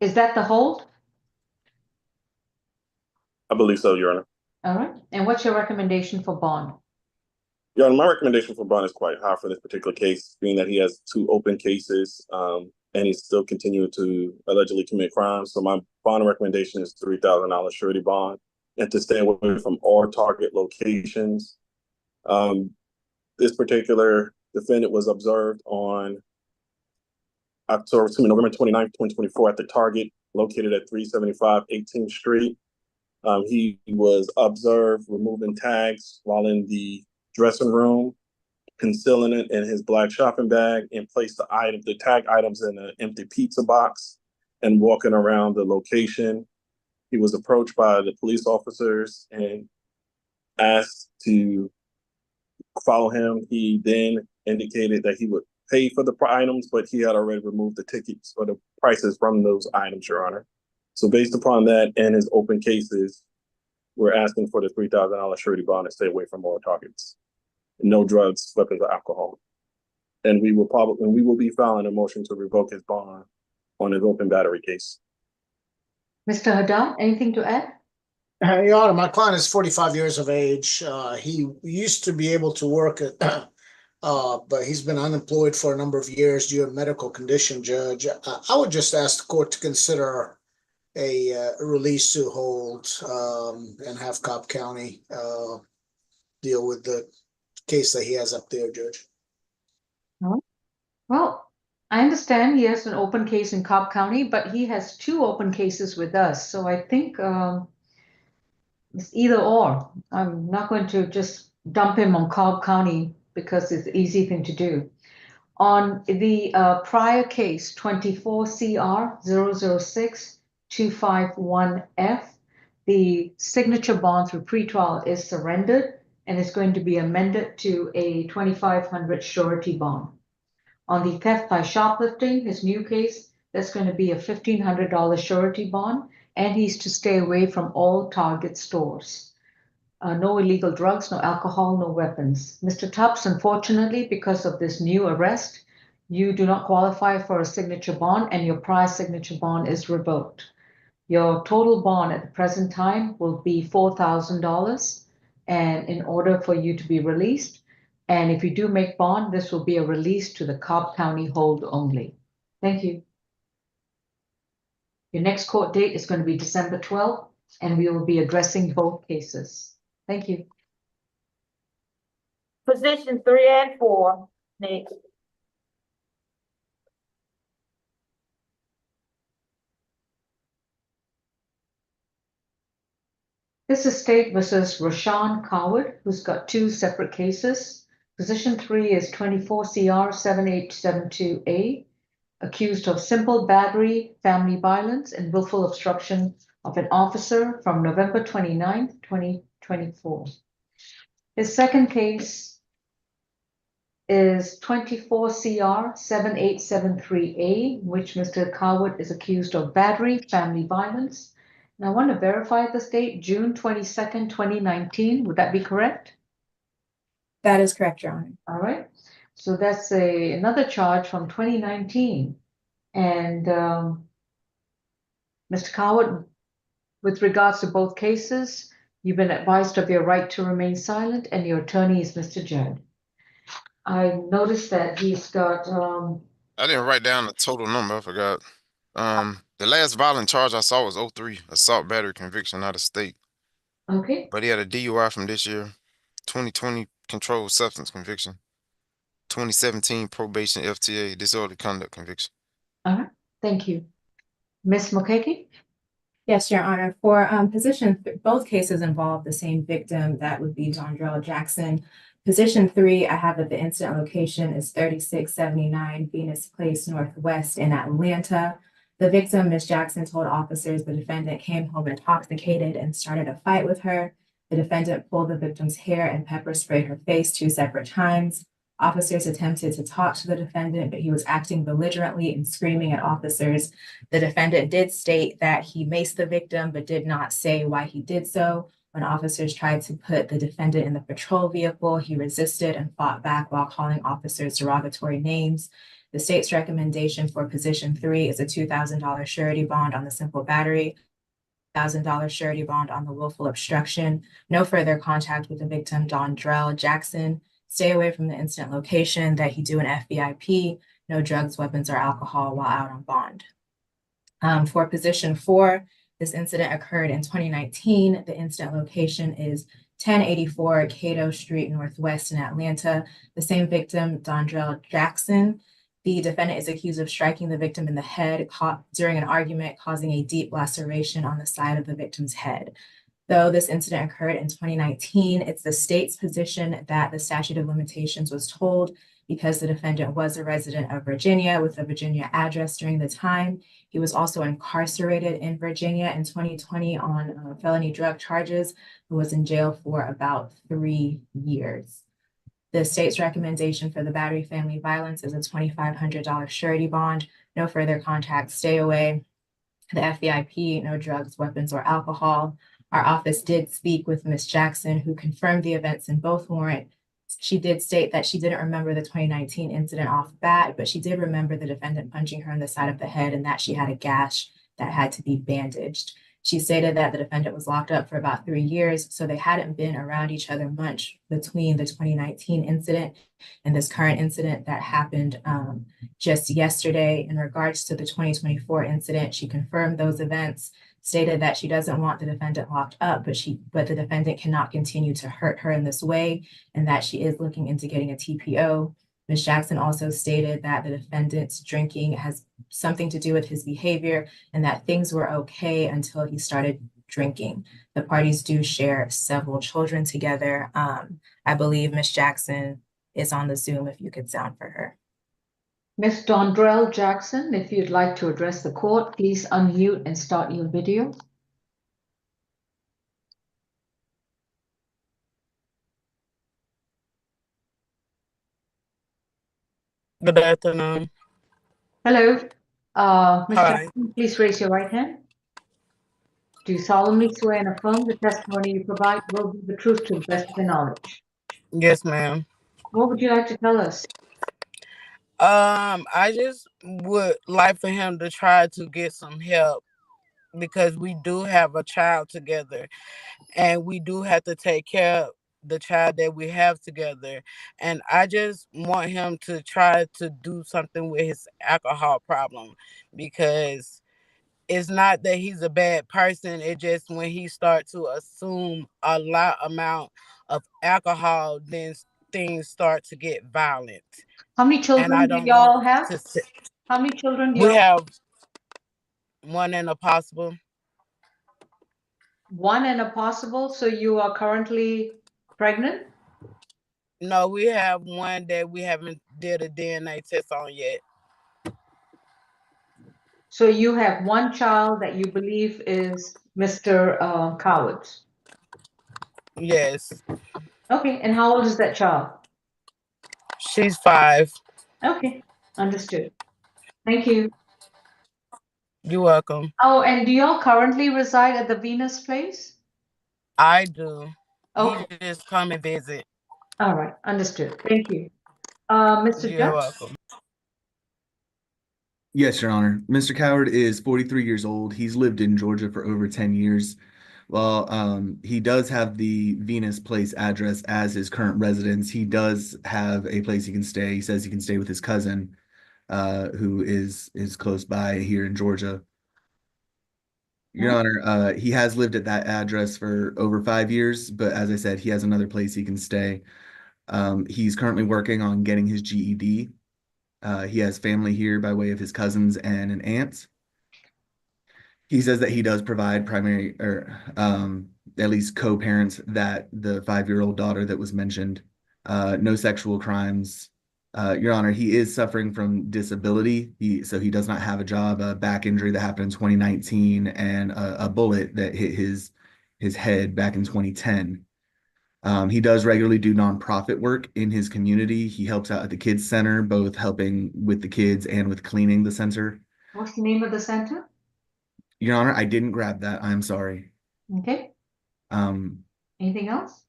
Speaker 1: Is that the hold?
Speaker 12: I believe so, Your Honor.
Speaker 1: All right. And what's your recommendation for bond?
Speaker 12: Your Honor, my recommendation for bond is quite high for this particular case, being that he has 2 open cases and he's still continuing to allegedly commit crimes. So my bond recommendation is $3,000 surety bond and to stay away from all target locations. This particular defendant was observed on November 29th, 2024 at the Target located at 375 18th Street. He was observed removing tags while in the dressing room concealing it in his black shopping bag, and placed the tag items in an empty pizza box and walking around the location. He was approached by the police officers and asked to follow him. He then indicated that he would pay for the items, but he had already removed the tickets or the prices from those items, Your Honor. So based upon that and his open cases, we're asking for the $3,000 surety bond to stay away from all targets. No drugs, weapons, or alcohol. And we will be filing a motion to revoke his bond on his open battery case.
Speaker 1: Mr. Haddad, anything to add?
Speaker 7: Your Honor, my client is 45 years of age. He used to be able to work at, but he's been unemployed for a number of years due to a medical condition, Judge. I would just ask the court to consider a release to hold and have Cobb County deal with the case that he has up there, Judge.
Speaker 1: Well, I understand he has an open case in Cobb County, but he has 2 open cases with us. So I think it's either or. I'm not going to just dump him on Cobb County because it's the easy thing to do. On the prior case, 24 CR 006-251F, the signature bond through pretrial is surrendered and is going to be amended to a 2,500 surety bond. On the theft by shoplifting, his new case, that's going to be a $1,500 surety bond, and he's to stay away from all Target stores. No illegal drugs, no alcohol, no weapons. Mr. Tubbs, unfortunately, because of this new arrest, you do not qualify for a signature bond, and your prior signature bond is revoked. Your total bond at the present time will be $4,000, and in order for you to be released, and if you do make bond, this will be a release to the Cobb County hold only. Thank you. Your next court date is going to be December 12th, and we will be addressing both cases. Thank you.
Speaker 13: Position 3 and 4, next.
Speaker 1: This is State versus Rashawn Coward, who's got 2 separate cases. Position 3 is 24 CR 7872A, accused of simple battery, family violence, and willful obstruction of an officer from November 29th, 2024. His second case is 24 CR 7873A, which Mr. Coward is accused of battery, family violence. And I want to verify the date, June 22nd, 2019. Would that be correct?
Speaker 6: That is correct, Your Honor.
Speaker 1: All right. So that's another charge from 2019. And Mr. Coward, with regards to both cases, you've been advised of your right to remain silent, and your attorney is Mr. Judd. I noticed that he's got
Speaker 5: I didn't write down the total number. I forgot. The last violent charge I saw was 03, assault battery conviction out of state.
Speaker 1: Okay.
Speaker 5: But he had a DUI from this year, 2020 controlled substance conviction, 2017 probation FTA, disorderly conduct conviction.
Speaker 1: All right. Thank you. Ms. Mokeke?
Speaker 6: Yes, Your Honor. For position, both cases involve the same victim. That would be Dondrell Jackson. Position 3, I have that the incident location is 3679 Venus Place Northwest in Atlanta. The victim, Ms. Jackson, told officers the defendant came home intoxicated and started a fight with her. The defendant pulled the victim's hair and pepper sprayed her face 2 separate times. Officers attempted to talk to the defendant, but he was acting belligerently and screaming at officers. The defendant did state that he maced the victim, but did not say why he did so. When officers tried to put the defendant in the patrol vehicle, he resisted and fought back while calling officers derogatory names. The state's recommendation for position 3 is a $2,000 surety bond on the simple battery, $1,000 surety bond on the willful obstruction, no further contact with the victim, Dondrell Jackson, stay away from the incident location, that he do an FBIP, no drugs, weapons, or alcohol while out on bond. For position 4, this incident occurred in 2019. The incident location is 1084 Cato Street Northwest in Atlanta. The same victim, Dondrell Jackson. The defendant is accused of striking the victim in the head during an argument, causing a deep laceration on the side of the victim's head. Though this incident occurred in 2019, it's the state's position that the statute of limitations was told because the defendant was a resident of Virginia with a Virginia address during the time. He was also incarcerated in Virginia in 2020 on felony drug charges, who was in jail for about 3 years. The state's recommendation for the battery family violence is a $2,500 surety bond, no further contact, stay away. The FVIP, no drugs, weapons, or alcohol. Our office did speak with Ms. Jackson, who confirmed the events in both warrants. She did state that she didn't remember the 2019 incident off bat, but she did remember the defendant punching her in the side of the head and that she had a gash that had to be bandaged. She stated that the defendant was locked up for about 3 years, so they hadn't been around each other much between the 2019 incident and this current incident that happened just yesterday. In regards to the 2024 incident, she confirmed those events, stated that she doesn't want the defendant locked up, but the defendant cannot continue to hurt her in this way, and that she is looking into getting a TPO. Ms. Jackson also stated that the defendant's drinking has something to do with his behavior and that things were okay until he started drinking. The parties do share several children together. I believe Ms. Jackson is on the Zoom if you could sound for her.
Speaker 1: Ms. Dondrell Jackson, if you'd like to address the court, please unmute and start your video.
Speaker 14: Good afternoon.
Speaker 1: Hello. Ms.
Speaker 14: Hi.
Speaker 1: Jackson, please raise your right hand. Do you solemnly swear and affirm the testimony you provide will be the truth to the best of your knowledge?
Speaker 14: Yes, ma'am.
Speaker 1: What would you like to tell us?
Speaker 14: I just would like for him to try to get some help because we do have a child together and we do have to take care of the child that we have together. And I just want him to try to do something with his alcohol problem because it's not that he's a bad person. It's just when he starts to assume a lot amount of alcohol, then things start to get violent.
Speaker 1: How many children do y'all have? How many children do
Speaker 14: we
Speaker 1: y'all
Speaker 14: have? One and a possible.
Speaker 1: One and a possible, so you are currently pregnant?
Speaker 14: No, we have one that we haven't did a DNA test on yet.
Speaker 1: So you have one child that you believe is Mr. Coward's?
Speaker 14: Yes.
Speaker 1: Okay, and how old is that child?
Speaker 14: She's 5.
Speaker 1: Okay, understood. Thank you.
Speaker 14: You're welcome.
Speaker 1: Oh, and do y'all currently reside at the Venus place?
Speaker 14: I do.
Speaker 1: Okay.
Speaker 14: He just come and visit.
Speaker 1: All right, understood. Thank you. Mr.
Speaker 14: You're
Speaker 1: Judge?
Speaker 14: welcome.
Speaker 10: Yes, Your Honor. Mr. Coward is 43 years old. He's lived in Georgia for over 10 years. Well, he does have the Venus Place address as his current residence. He does have a place he can stay. He says he can stay with his cousin, who is close by here in Georgia. Your Honor, he has lived at that address for over 5 years, but as I said, he has another place he can stay. He's currently working on getting his GED. He has family here by way of his cousins and an aunt. He says that he does provide primary or at least co-parents that the 5-year-old daughter that was mentioned. No sexual crimes. Your Honor, he is suffering from disability. So he does not have a job, a back injury that happened in 2019, and a bullet that hit his head back in 2010. He does regularly do nonprofit work in his community. He helps out at the kids center, both helping with the kids and with cleaning the center.
Speaker 1: What's the name of the center?
Speaker 10: Your Honor, I didn't grab that. I'm sorry.
Speaker 1: Okay. Anything else?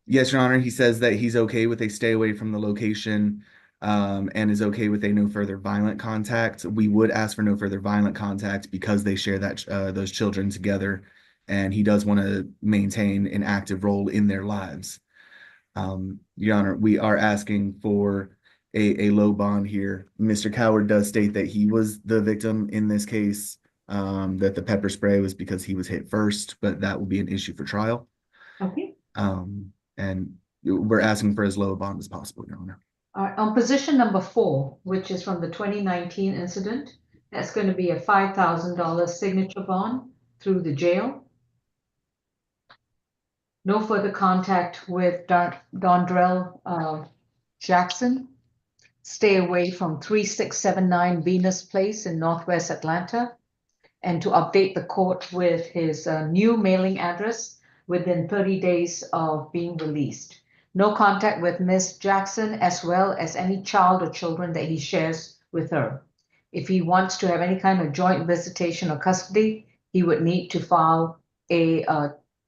Speaker 10: Yes, Your Honor. He says that he's okay with a stay away from the location, and is okay with a no further violent contact. We would ask for no further violent contact because they share that those children together, and he does want to maintain an active role in their lives. Your Honor, we are asking for a low bond here. Mr. Coward does state that he was the victim in this case, that the pepper spray was because he was hit first, but that will be an issue for trial.
Speaker 1: Okay.
Speaker 10: And we're asking for as low a bond as possible, Your Honor.
Speaker 1: All right, on position number 4, which is from the 2019 incident, that's going to be a $5,000 signature bond through the jail. No further contact with Dondrell Jackson. Stay away from 3679 Venus Place in Northwest Atlanta. And to update the court with his new mailing address within 30 days of being released. No contact with Ms. Jackson, as well as any child or children that he shares with her. If he wants to have any kind of joint visitation or custody, he would need to file a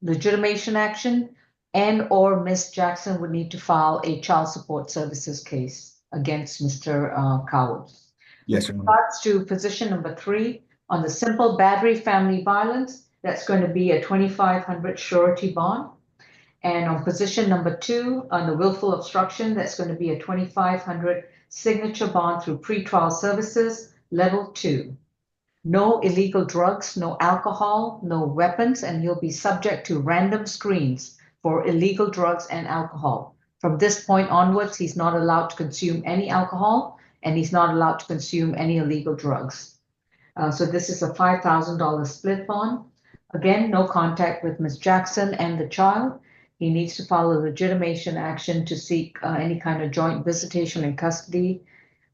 Speaker 1: legitimation action, and or Ms. Jackson would need to file a child support services case against Mr. Coward.
Speaker 10: Yes,
Speaker 1: With
Speaker 10: Your Honor.
Speaker 1: regards to position number 3, on the simple battery family violence, that's going to be a 2,500 surety bond. And on position number 2, on the willful obstruction, that's going to be a 2,500 signature bond through pretrial services, level 2. No illegal drugs, no alcohol, no weapons, and he'll be subject to random screens for illegal drugs and alcohol. From this point onwards, he's not allowed to consume any alcohol, and he's not allowed to consume any illegal drugs. So this is a $5,000 split bond. Again, no contact with Ms. Jackson and the child. He needs to file a legitimation action to seek any kind of joint visitation and custody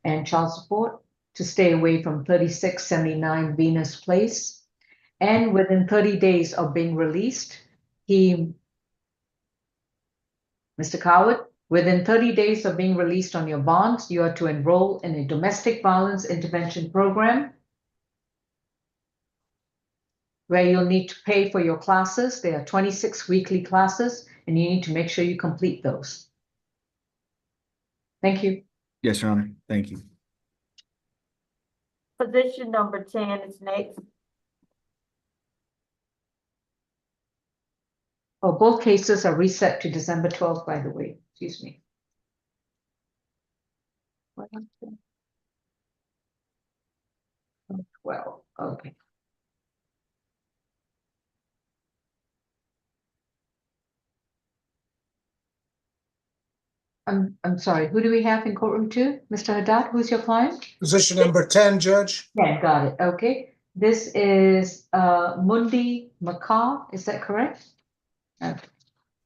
Speaker 1: and child support, to stay away from 3679 Venus Place. And within 30 days of being released, Mr. Coward, within 30 days of being released on your bonds, you are to enroll in a domestic violence intervention program where you'll need to pay for your classes. There are 26 weekly classes, and you need to make sure you complete those. Thank you.
Speaker 10: Yes, Your Honor. Thank you.
Speaker 13: Position number 10 is next.
Speaker 1: Oh, both cases are reset to December 12th, by the way. Excuse me. Oh, 12, okay. I'm sorry, who do we have in courtroom 2? Mr. Haddad, who's your client?
Speaker 7: Position number 10, Judge.
Speaker 1: Yeah, got it. Okay. This is Mundi Makar, is that correct? Okay.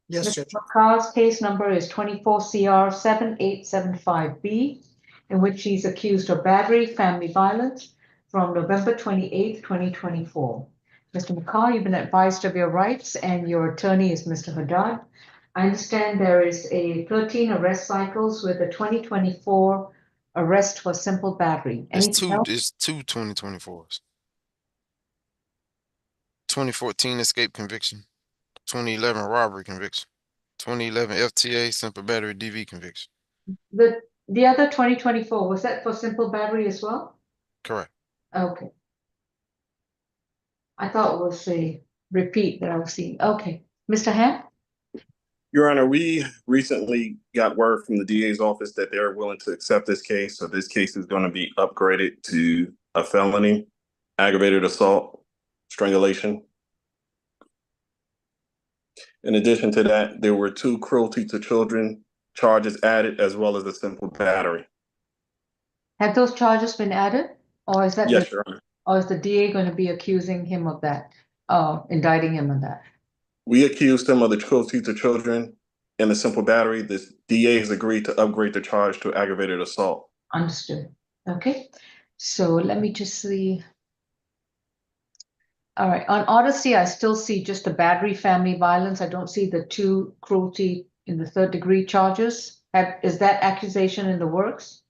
Speaker 7: Yes,
Speaker 1: Mr.
Speaker 7: Judge.
Speaker 1: Makar's case number is 24 CR 7875B, in which he's accused of battery, family violence from November 28th, 2024. Mr. Makar, you've been advised of your rights, and your attorney is Mr. Haddad. I understand there is a 13 arrest cycles with a 2024 arrest for simple battery. Anything else?
Speaker 5: It's two 2024s. 2014 escape conviction, 2011 robbery conviction, 2011 FTA simple battery DV conviction.
Speaker 1: The other 2024, was that for simple battery as well?
Speaker 5: Correct.
Speaker 1: Okay. I thought it was a repeat that I was seeing. Okay. Mr. Ham?
Speaker 12: Your Honor, we recently got word from the DA's office that they're willing to accept this case. So this case is going to be upgraded to a felony, aggravated assault, strangulation. In addition to that, there were 2 cruelty to children charges added, as well as a simple battery.
Speaker 1: Have those charges been added? Or is that
Speaker 12: Yes, Your Honor.
Speaker 1: or is the DA going to be accusing him of that? Indicting him on that?
Speaker 12: We accused him of the cruelty to children and the simple battery. The DA has agreed to upgrade the charge to aggravated assault.
Speaker 1: Understood. Okay. So let me just see. All right. On Odyssey, I still see just the battery, family violence. I don't see the 2 cruelty in the 3rd degree charges. Is that accusation in the works?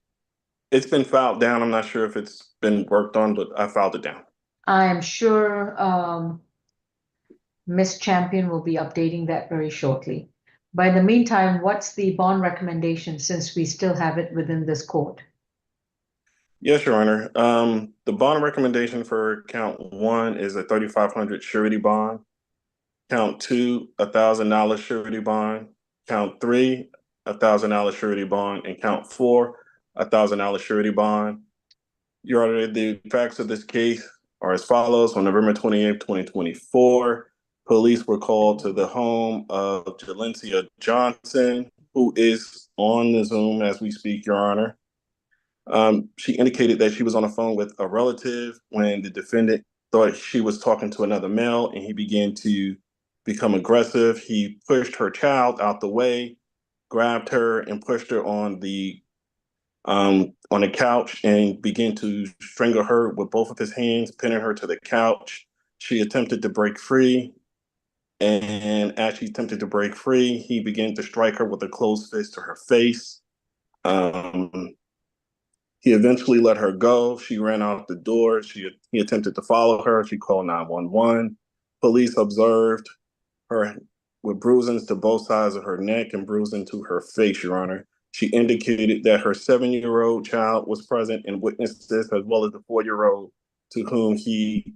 Speaker 12: It's been filed down. I'm not sure if it's been worked on, but I filed it down.
Speaker 1: I am sure Ms. Champion will be updating that very shortly. By the meantime, what's the bond recommendation, since we still have it within this court?
Speaker 12: Yes, Your Honor. The bond recommendation for count 1 is a $3,500 surety bond. Count 2, $1,000 surety bond. Count 3, $1,000 surety bond, and count 4, $1,000 surety bond. Your Honor, the facts of this case are as follows. On November 28th, 2024, police were called to the home of Jalencia Johnson, who is on the Zoom as we speak, Your Honor. She indicated that she was on the phone with a relative when the defendant thought she was talking to another male, and he began to become aggressive. He pushed her child out the way, grabbed her and pushed her on the couch and began to strangle her with both of his hands, pinning her to the couch. She attempted to break free. And as she attempted to break free, he began to strike her with a closed fist to her face. He eventually let her go. She ran out the door. He attempted to follow her. She called 911. Police observed her with bruisings to both sides of her neck and bruising to her face, Your Honor. She indicated that her 7-year-old child was present and witnessed this, as well as the 4-year-old to whom he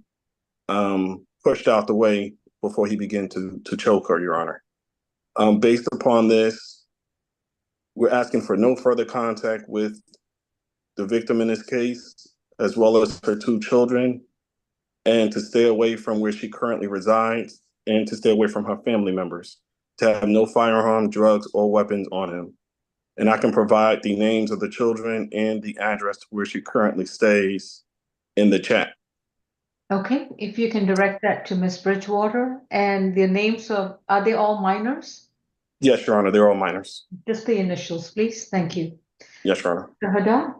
Speaker 12: pushed out the way before he began to choke her, Your Honor. Based upon this, we're asking for no further contact with the victim in this case, as well as her 2 children, and to stay away from where she currently resides, and to stay away from her family members, to have no firearm, drugs, or weapons on him. And I can provide the names of the children and the address where she currently stays in the chat.
Speaker 1: Okay, if you can direct that to Ms. Bridgewater, and the names of, are they all minors?
Speaker 12: Yes, Your Honor, they're all minors.
Speaker 1: Just the initials, please. Thank you.
Speaker 12: Yes, Your Honor.
Speaker 1: Mr. Haddad?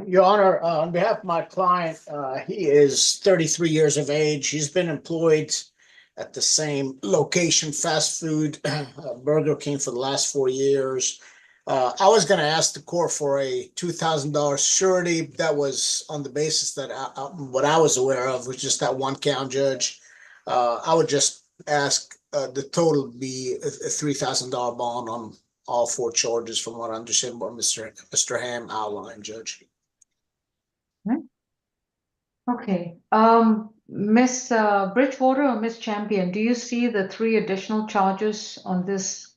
Speaker 7: Your Honor, on behalf of my client, he is 33 years of age. He's been employed at the same location, fast food, Burger King, for the last 4 years. I was going to ask the court for a $2,000 surety. That was on the basis that what I was aware of was just that one count, Judge. I would just ask the total be a $3,000 bond on all 4 charges, from what I understand what Mr. Ham outlined, Judge.
Speaker 1: Okay, Miss Bridgewater or Miss Champion, do you see the 3 additional charges on this?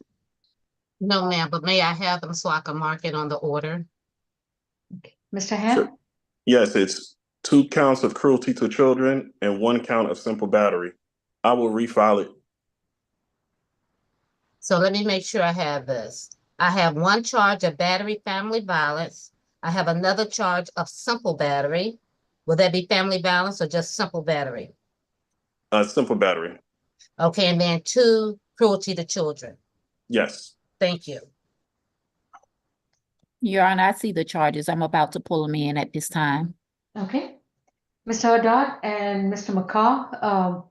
Speaker 2: No, ma'am, but may I have them so I can mark it on the order?
Speaker 1: Okay. Mr. Ham?
Speaker 12: Sure. Yes, it's 2 counts of cruelty to children and 1 count of simple battery. I will refile it.
Speaker 2: So let me make sure I have this. I have 1 charge of battery family violence. I have another charge of simple battery. Will that be family violence or just simple battery?
Speaker 12: Simple battery.
Speaker 2: Okay, and then 2 cruelty to children.
Speaker 12: Yes.
Speaker 2: Thank you.
Speaker 15: Your Honor, I see the charges. I'm about to pull them in at this time.
Speaker 1: Okay. Mr. Haddad and Mr. McCaw,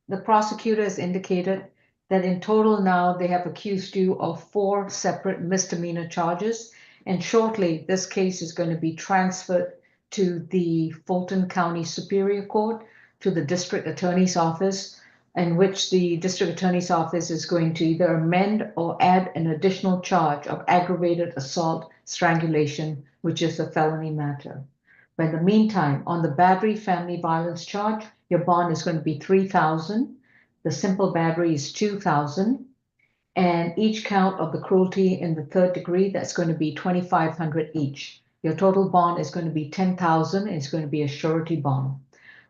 Speaker 1: the prosecutor has indicated that in total now they have accused you of 4 separate misdemeanor charges, and shortly this case is going to be transferred to the Fulton County Superior Court, to the District Attorney's Office, in which the District Attorney's Office is going to either amend or add an additional charge of aggravated assault strangulation, which is a felony matter. But in the meantime, on the battery family violence charge, your bond is going to be $3,000. The simple battery is $2,000. And each count of the cruelty in the 3rd degree, that's going to be $2,500 each. Your total bond is going to be $10,000. It's going to be a surety bond.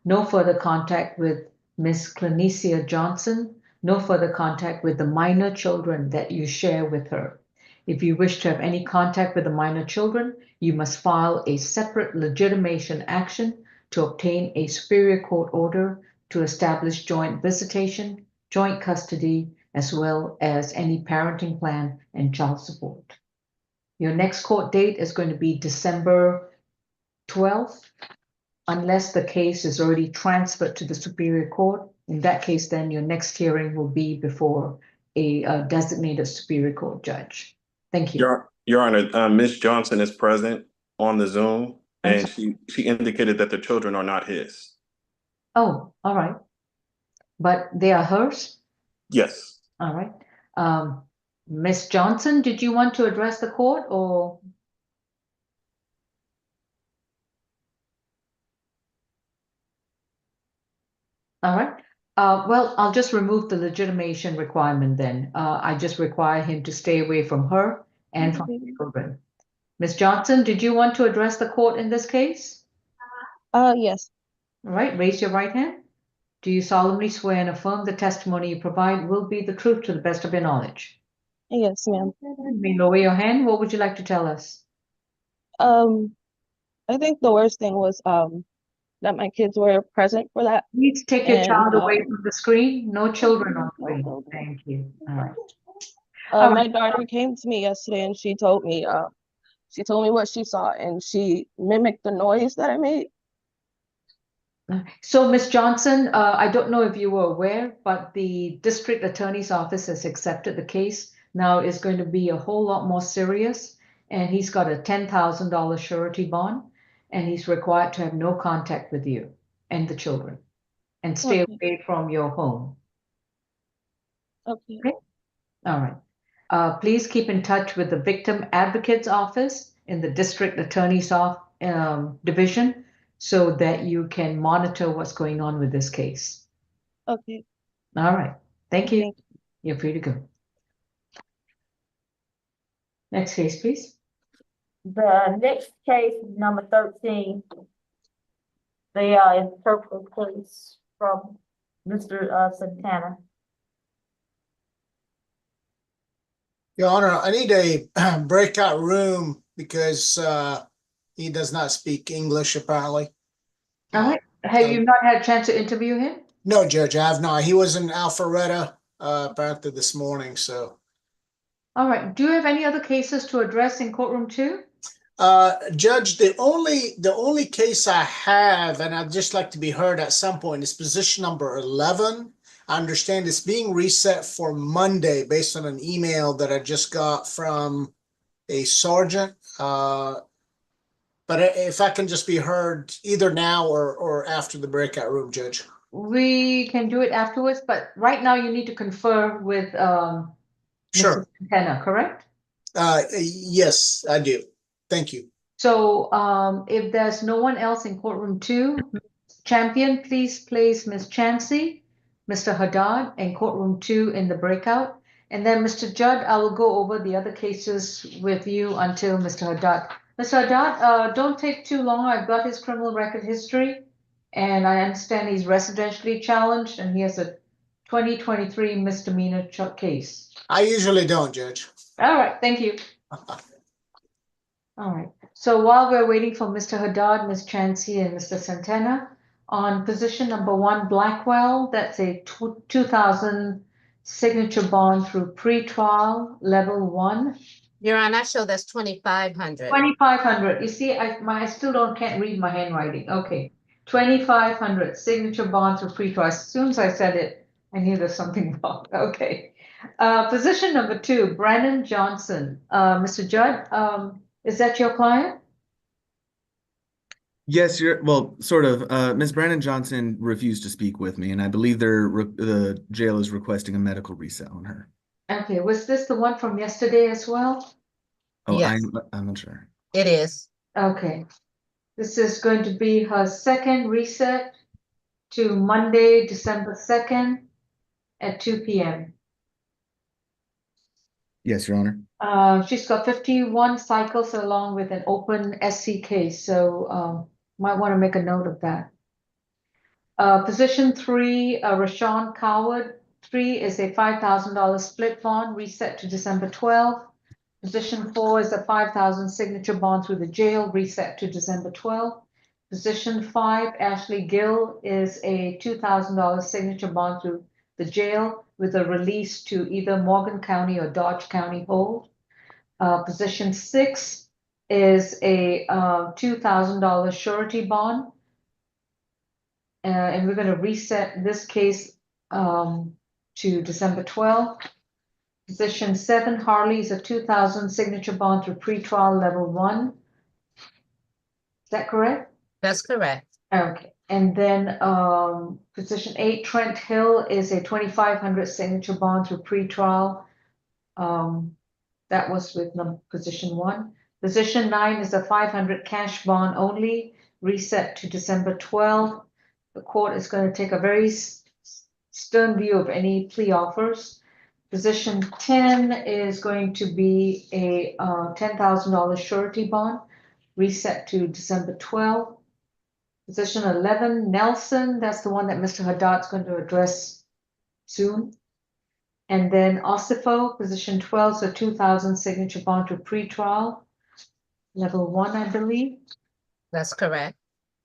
Speaker 1: No further contact with Miss Clinicia Johnson. No further contact with the minor children that you share with her. If you wish to have any contact with the minor children, you must file a separate legitimation action to obtain a Superior Court order to establish joint visitation, joint custody, as well as any parenting plan and child support. Your next court date is going to be December 12th, unless the case is already transferred to the Superior Court. In that case, then your next hearing will be before a designated Superior Court judge. Thank you.
Speaker 12: Your Honor, Ms. Johnson is present on the Zoom, and she indicated that the children are not his.
Speaker 1: Oh, all right. But they are hers?
Speaker 12: Yes.
Speaker 1: All right. Ms. Johnson, did you want to address the court or? All right. Well, I'll just remove the legitimation requirement then. I just require him to stay away from her and from the children. Ms. Johnson, did you want to address the court in this case?
Speaker 16: Yes.
Speaker 1: All right, raise your right hand. Do you solemnly swear and affirm the testimony you provide will be the truth to the best of your knowledge?
Speaker 16: Yes, ma'am.
Speaker 1: You may lower your hand. What would you like to tell us?
Speaker 16: I think the worst thing was that my kids were present for that.
Speaker 1: Please take your
Speaker 16: And,
Speaker 1: child away from the screen. No children on screen. Thank you. All right. All
Speaker 16: My
Speaker 1: right.
Speaker 16: daughter came to me yesterday and she told me what she saw and she mimicked the noise that I made.
Speaker 1: So, Ms. Johnson, I don't know if you were aware, but the district attorney's office has accepted the case. Now it's going to be a whole lot more serious, and he's got a $10,000 surety bond, and he's required to have no contact with you and the children, and stay
Speaker 16: Okay.
Speaker 1: away from your home.
Speaker 16: Okay.
Speaker 1: Okay? All right. Please keep in touch with the victim advocate's office in the district attorney's division so that you can monitor what's going on with this case.
Speaker 16: Okay.
Speaker 1: All right. Thank you.
Speaker 16: Thank you.
Speaker 1: You're free to go. Next case, please.
Speaker 13: The next case, number 13. The interpreter case from Mr. Santana.
Speaker 7: Your Honor, I need a breakout room because he does not speak English apparently.
Speaker 1: All right. Have you not had a chance to interview him?
Speaker 7: No, Judge, I have not. He was in Alpharetta apparently this morning, so.
Speaker 1: All right. Do you have any other cases to address in courtroom 2?
Speaker 7: Judge, the only case I have, and I'd just like to be heard at some point, is position number 11. I understand it's being reset for Monday based on an email that I just got from a sergeant. But if I can just be heard either now or after the breakout room, Judge.
Speaker 1: We can do it afterwards, but right now you need to confer with
Speaker 7: Sure.
Speaker 1: Mr. Santana, correct?
Speaker 7: Yes, I do. Thank you.
Speaker 1: So if there's no one else in courtroom 2, Champion, please place Ms. Chansey, Mr. Haddad, and courtroom 2 in the breakout. And then Mr. Judd, I will go over the other cases with you until Mr. Haddad. Mr. Haddad, don't take too long. I've got his criminal record history, and I understand he's residentially challenged, and he has a 2023 misdemeanor case.
Speaker 7: I usually don't, Judge.
Speaker 1: All right, thank you. All right. So while we're waiting for Mr. Haddad, Ms. Chansey, and Mr. Santana, on position number 1, Blackwell, that's a 2,000 signature bond through pre-trial level 1.
Speaker 2: Your Honor, I show that's 2,500.
Speaker 1: 2,500. You see, I still can't read my handwriting. Okay. 2,500 signature bond through pre-trial. As soon as I said it, I knew there's something wrong. Okay. Position number 2, Brandon Johnson. Mr. Judd, is that your client?
Speaker 10: Yes, well, sort of. Ms. Brandon Johnson refused to speak with me, and I believe the jail is requesting a medical reset on her.
Speaker 1: Okay, was this the one from yesterday as well?
Speaker 10: Oh,
Speaker 2: Yes.
Speaker 10: I'm not sure.
Speaker 2: It is.
Speaker 1: Okay. This is going to be her second reset to Monday, December 2nd at 2 p.m.
Speaker 10: Yes, Your Honor.
Speaker 1: She's got 51 cycles along with an open SC case, so might want to make a note of that. Position 3, Rashawn Coward. 3 is a $5,000 split bond reset to December 12th. Position 4 is a 5,000 signature bond through the jail reset to December 12th. Position 5, Ashley Gill, is a $2,000 signature bond through the jail with a release to either Morgan County or Dodge County hold. Position 6 is a $2,000 surety bond. And we're going to reset this case to December 12th. Position 7, Harley, is a 2,000 signature bond through pretrial level 1. Is that correct?
Speaker 2: That's correct.
Speaker 1: Okay. And then position 8, Trent Hill, is a 2,500 signature bond through pretrial. That was with position 1. Position 9 is a 500 cash bond only, reset to December 12th. The court is going to take a very stern view of any plea offers. Position 10 is going to be a $10,000 surety bond, reset to December 12th. Position 11, Nelson, that's the one that Mr. Haddad's going to address soon. And then Osifo, position 12, so 2,000 signature bond to pretrial, level 1, I believe.
Speaker 2: That's correct.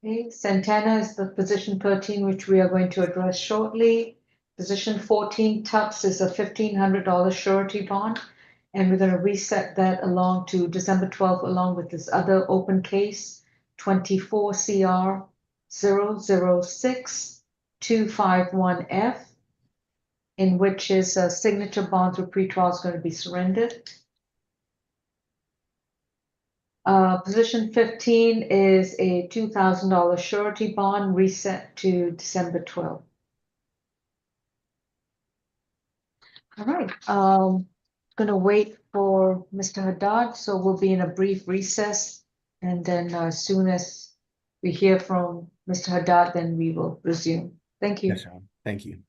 Speaker 1: Okay, Santana is the position 13, which we are going to address shortly. Position 14, Tufts, is a $1,500 surety bond. And we're going to reset that along to December 12th, along with this other open case, 24 CR 006251F, in which his signature bond through pretrial is going to be surrendered. Position 15 is a $2,000 surety bond reset to December 12th. All right, going to wait for Mr. Haddad, so we'll be in a brief recess. And then as soon as we hear from Mr. Haddad, then we will resume. Thank you.
Speaker 10: Yes, ma'am. Thank you.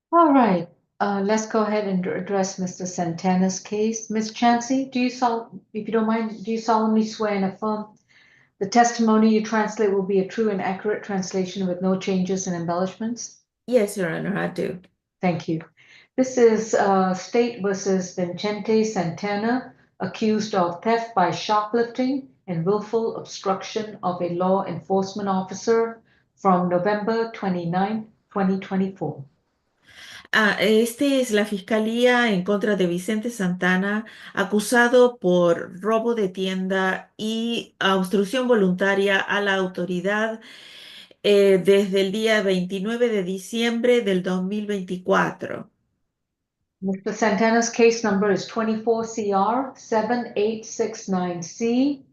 Speaker 1: All right, let's go ahead and address Mr. Santana's case. Ms. Chansey, if you don't mind, do you solemnly swear and affirm the testimony you translate will be a true and accurate translation with no changes and embellishments?
Speaker 17: Yes, Your Honor, I do.
Speaker 1: Thank you. This is State versus Vincente Santana, accused of theft by shoplifting and willful obstruction of a law enforcement officer from November 29, 2024.
Speaker 17: Este es la Fiscalía en contra de Vicente Santana, acusado por robo de tienda y obstrucción voluntaria a la autoridad desde el día 29 de diciembre del 2024.
Speaker 1: Mr. Santana's case number is 24 CR 7869C.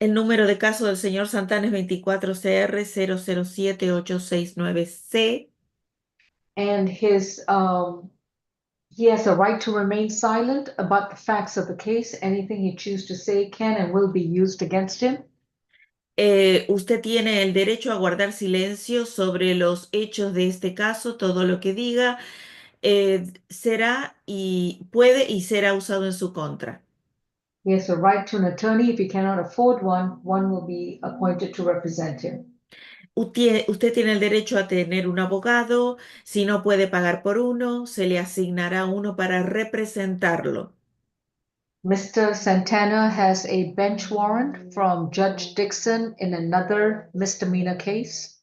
Speaker 17: El número de caso del señor Santana es 24 CR 007869C.
Speaker 1: And he has a right to remain silent about the facts of the case. Anything he chooses to say can and will be used against him.
Speaker 17: Usted tiene el derecho a guardar silencio sobre los hechos de este caso. Todo lo que diga será y puede y será usado en su contra.
Speaker 1: He has a right to an attorney. If he cannot afford one, one will be appointed to represent him.
Speaker 17: Usted tiene el derecho a tener un abogado. Si no puede pagar por uno, se le asignará uno para representarlo.
Speaker 1: Mr. Santana has a bench warrant from Judge Dixon in another misdemeanor case.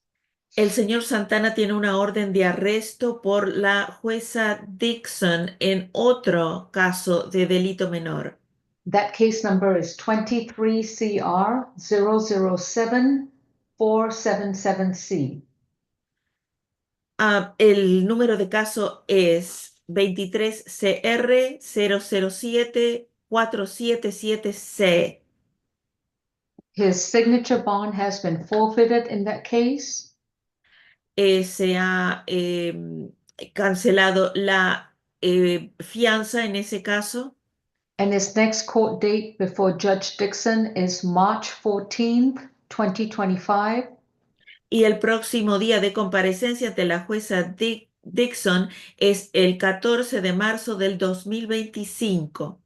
Speaker 17: El señor Santana tiene una orden de arresto por la jueza Dixon en otro caso de delito menor.
Speaker 1: That case number is 23 CR 007477C.
Speaker 17: El número de caso es 23 CR 007477C.
Speaker 1: His signature bond has been forfeited in that case.
Speaker 17: Se ha cancelado la fianza en ese caso.
Speaker 1: And his next court date before Judge Dixon is March 14th, 2025.
Speaker 17: Y el próximo día de comparecencia ante la jueza Dixon es el 14 de marzo del 2025.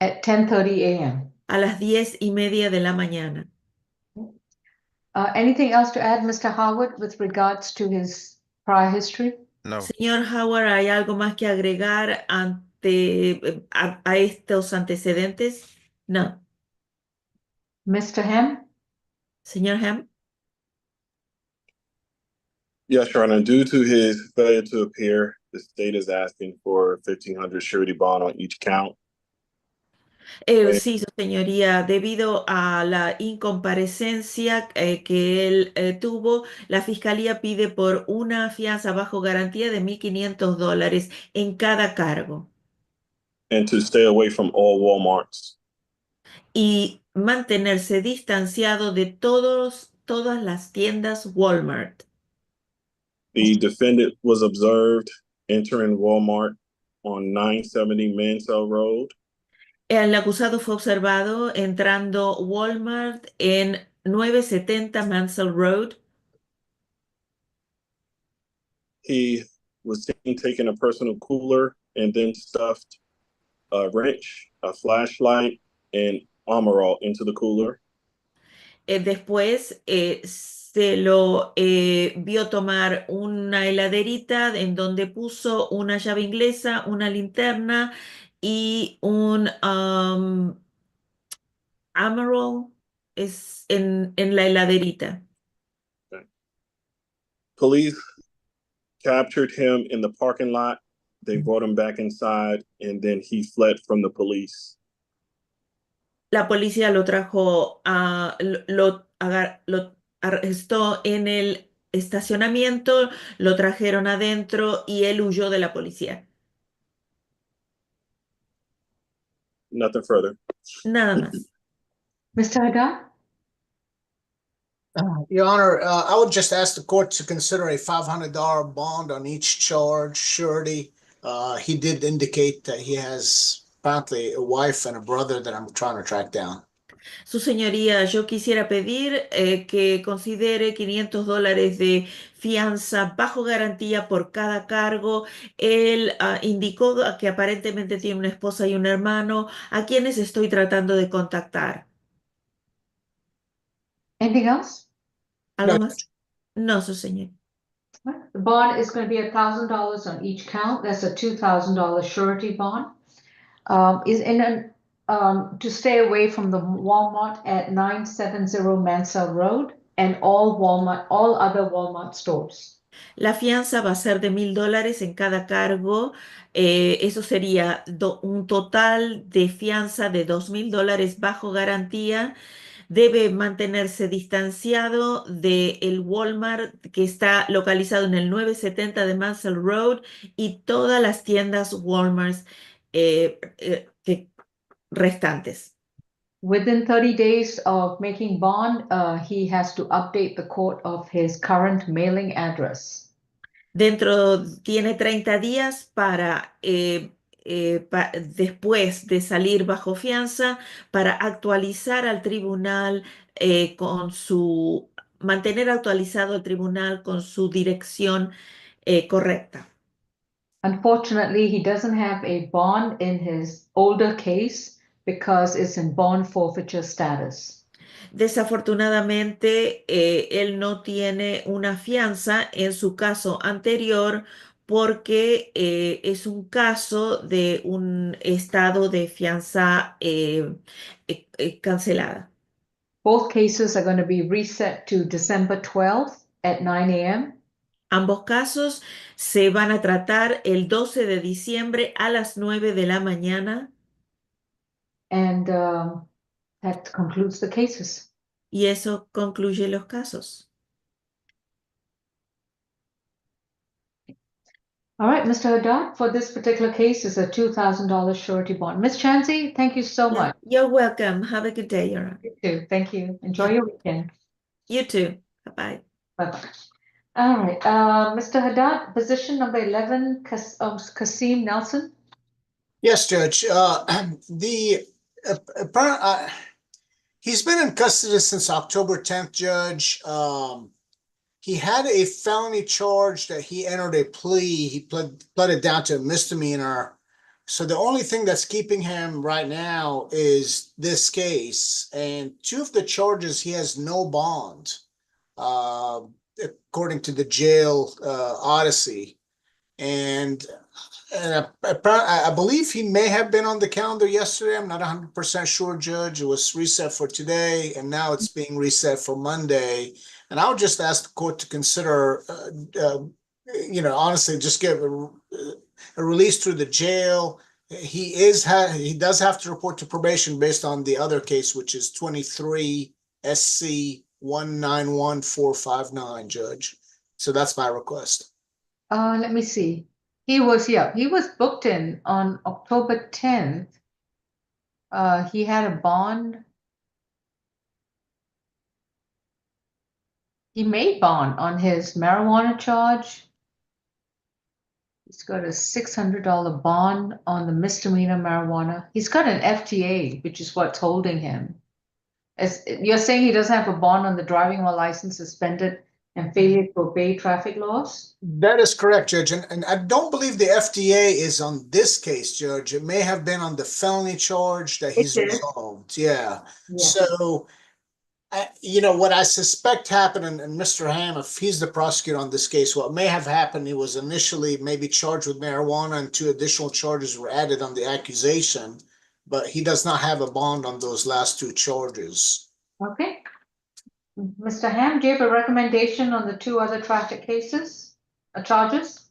Speaker 1: At 10:30 a.m.
Speaker 17: A las 10:30 de la mañana.
Speaker 1: Anything else to add, Mr. Howard, with regards to his prior history?
Speaker 5: No.
Speaker 17: Señor Howard, ¿hay algo más que agregar a estos antecedentes? No.
Speaker 1: Mr. Hem?
Speaker 17: Señor Ham.
Speaker 12: Yes, Your Honor. Due to his failure to appear, the state is asking for 1,500 surety bond on each count.
Speaker 17: Sí, su señoría, debido a la incomparecencia que él tuvo, la fiscalía pide por una fianza bajo garantía de $1,500 en cada cargo
Speaker 12: And to stay away from all Walmarts.
Speaker 17: y mantenerse distanciado de todas las tiendas Walmart.
Speaker 12: The defendant was observed entering Walmart on 970 Mansell Road.
Speaker 17: El acusado fue observado entrando Walmart en 970 Mansell Road.
Speaker 12: He was seen taking a personal cooler and then stuffed a wrench, a flashlight, and Amarol into the cooler.
Speaker 17: Después se lo vio tomar una heladerita en donde puso una llave inglesa, una linterna y un Amarol en la heladerita.
Speaker 12: Okay. Police captured him in the parking lot. They brought him back inside, and then he fled from the police.
Speaker 17: La policía lo trajo, lo arrestó en el estacionamiento, lo trajeron adentro y él huyó de la policía.
Speaker 12: Nothing further.
Speaker 17: Nada más.
Speaker 1: Mr. Haddad?
Speaker 7: Your Honor, I would just ask the court to consider a $500 bond on each charge, surety. He did indicate that he has apparently a wife and a brother that I'm trying to track down.
Speaker 17: Su señoría, yo quisiera pedir que considere $500 de fianza bajo garantía por cada cargo. Él indicó que aparentemente tiene una esposa y un hermano a quienes estoy tratando de contactar.
Speaker 1: Anything else?
Speaker 17: ¿Algo más? No, su señor.
Speaker 1: The bond is going to be $1,000 on each count. That's a $2,000 surety bond. Is in to stay away from the Walmart at 970 Mansell Road and all other Walmart stores.
Speaker 17: La fianza va a ser de $1,000 en cada cargo. Eso sería un total de fianza de $2,000 bajo garantía. Debe mantenerse distanciado del Walmart que está localizado en el 970 de Mansell Road y todas las tiendas Walmart restantes.
Speaker 1: Within 30 days of making bond, he has to update the court of his current mailing address.
Speaker 17: Tiene 30 días para, después de salir bajo fianza, para actualizar al tribunal mantener actualizado al tribunal con su dirección correcta.
Speaker 1: Unfortunately, he doesn't have a bond in his older case because it's in bond forfeiture status.
Speaker 17: Desafortunadamente, él no tiene una fianza en su caso anterior porque es un caso de un estado de fianza cancelada.
Speaker 1: Both cases are going to be reset to December 12th at 9 a.m.
Speaker 17: Ambos casos se van a tratar el 12 de diciembre a las 9 de la mañana.
Speaker 1: And that concludes the cases.
Speaker 17: Y eso concluye los casos.
Speaker 1: All right, Mr. Haddad, for this particular case is a $2,000 surety bond. Ms. Chansey, thank you so much.
Speaker 17: You're welcome. Have a good day, Your Honor.
Speaker 1: You too. Thank you. Enjoy your weekend.
Speaker 17: You too. Bye-bye.
Speaker 1: Bye-bye. All right, Mr. Haddad, position number 11, Kasim Nelson.
Speaker 7: Yes, Judge. He's been in custody since October 10th, Judge. He had a felony charge that he entered a plea. He pleaded down to a misdemeanor. So the only thing that's keeping him right now is this case. And two of the charges, he has no bond, according to the jail odyssey. And I believe he may have been on the calendar yesterday. I'm not 100% sure, Judge. It was reset for today, and now it's being reset for Monday. And I would just ask the court to consider, honestly, just give a release through the jail. He does have to report to probation based on the other case, which is 23 SC 191459, Judge. So that's my request.
Speaker 1: Let me see. He was booked in on October 10th. He had a bond. He made bond on his marijuana charge. He's got a $600 bond on the misdemeanor marijuana. He's got an FTA, which is what's holding him. You're saying he doesn't have a bond on the driving while license suspended and failure to obey traffic laws?
Speaker 7: That is correct, Judge. And I don't believe the FDA is on this case, Judge. It may have been on the felony charge that he's resolved. Yeah. So, what I suspect happened, and Mr. Ham, if he's the prosecutor on this case, what may have happened, he was initially maybe charged with marijuana and 2 additional charges were added on the accusation, but he does not have a bond on those last 2 charges.
Speaker 1: Okay. Mr. Ham gave a recommendation on the 2 other traffic cases, charges?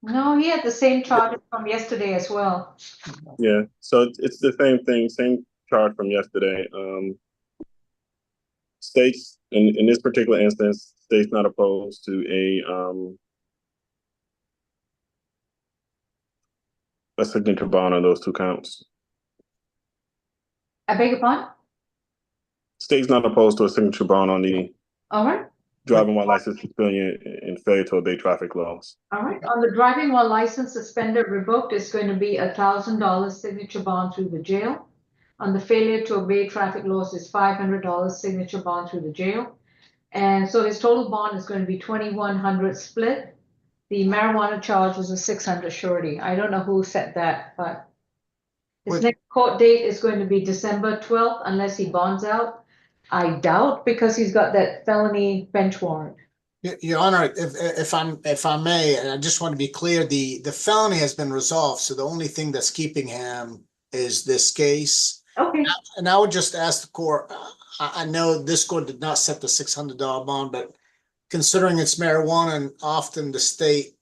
Speaker 1: No, he had the same charges from yesterday as well.
Speaker 12: Yeah, so it's the same thing, same charge from yesterday. States, in this particular instance, states not opposed to a signature bond on those 2 counts.
Speaker 1: I beg your pardon?
Speaker 12: State's not opposed to a signature bond on the
Speaker 1: All right.
Speaker 12: driving while license suspended and failure to obey traffic laws.
Speaker 1: All right. On the driving while license suspended revoked, it's going to be $1,000 signature bond through the jail. On the failure to obey traffic laws is $500 signature bond through the jail. And so his total bond is going to be $2,100 split. The marijuana charge was a $600 surety. I don't know who set that, but his next court date is going to be December 12th, unless he bonds out. I doubt, because he's got that felony bench warrant.
Speaker 7: Your Honor, if I may, and I just want to be clear, the felony has been resolved, so the only thing that's keeping him is this case.
Speaker 1: Okay.
Speaker 7: And I would just ask the court, I know this court did not set the $600 bond, but considering it's marijuana and often the state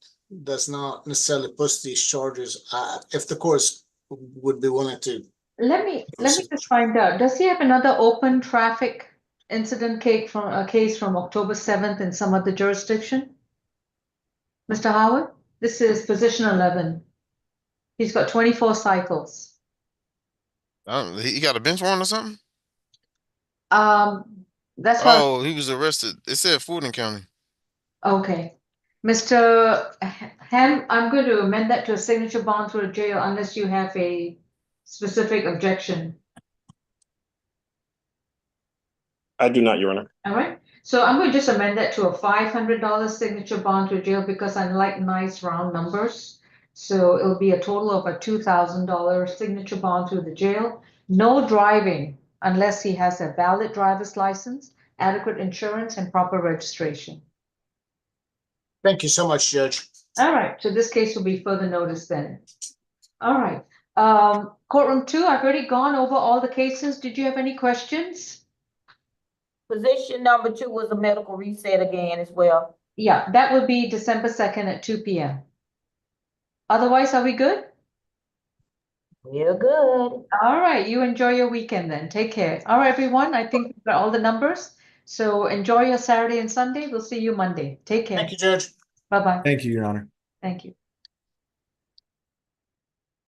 Speaker 7: does not necessarily push these charges, if the courts would be willing to.
Speaker 1: Let me just find out. Does he have another open traffic incident case from October 7th in some other jurisdiction? Mr. Howard, this is position 11. He's got 24 cycles.
Speaker 5: He got a bench warrant or something?
Speaker 1: That's what.
Speaker 5: Oh, he was arrested. It said Fulton County.
Speaker 1: Okay. Mr. Ham, I'm going to amend that to a signature bond through a jail unless you have a specific objection.
Speaker 12: I do not, Your Honor.
Speaker 1: All right. So I'm going to just amend that to a $500 signature bond through jail because I like nice round numbers. So it'll be a total of a $2,000 signature bond through the jail. No driving unless he has a valid driver's license, adequate insurance, and proper registration.
Speaker 7: Thank you so much, Judge.
Speaker 1: All right. So this case will be further noticed then. All right. Courtroom 2, I've already gone over all the cases. Did you have any questions?
Speaker 13: Position number 2 was a medical reset again as well.
Speaker 1: Yeah, that would be December 2nd at 2 p.m. Otherwise, are we good?
Speaker 13: We're good.
Speaker 1: All right. You enjoy your weekend then. Take care. All right, everyone. I think we've got all the numbers. So enjoy your Saturday and Sunday. We'll see you Monday. Take care.
Speaker 7: Thank you, Judge.
Speaker 1: Bye-bye.
Speaker 10: Thank you, Your Honor.
Speaker 1: Thank you.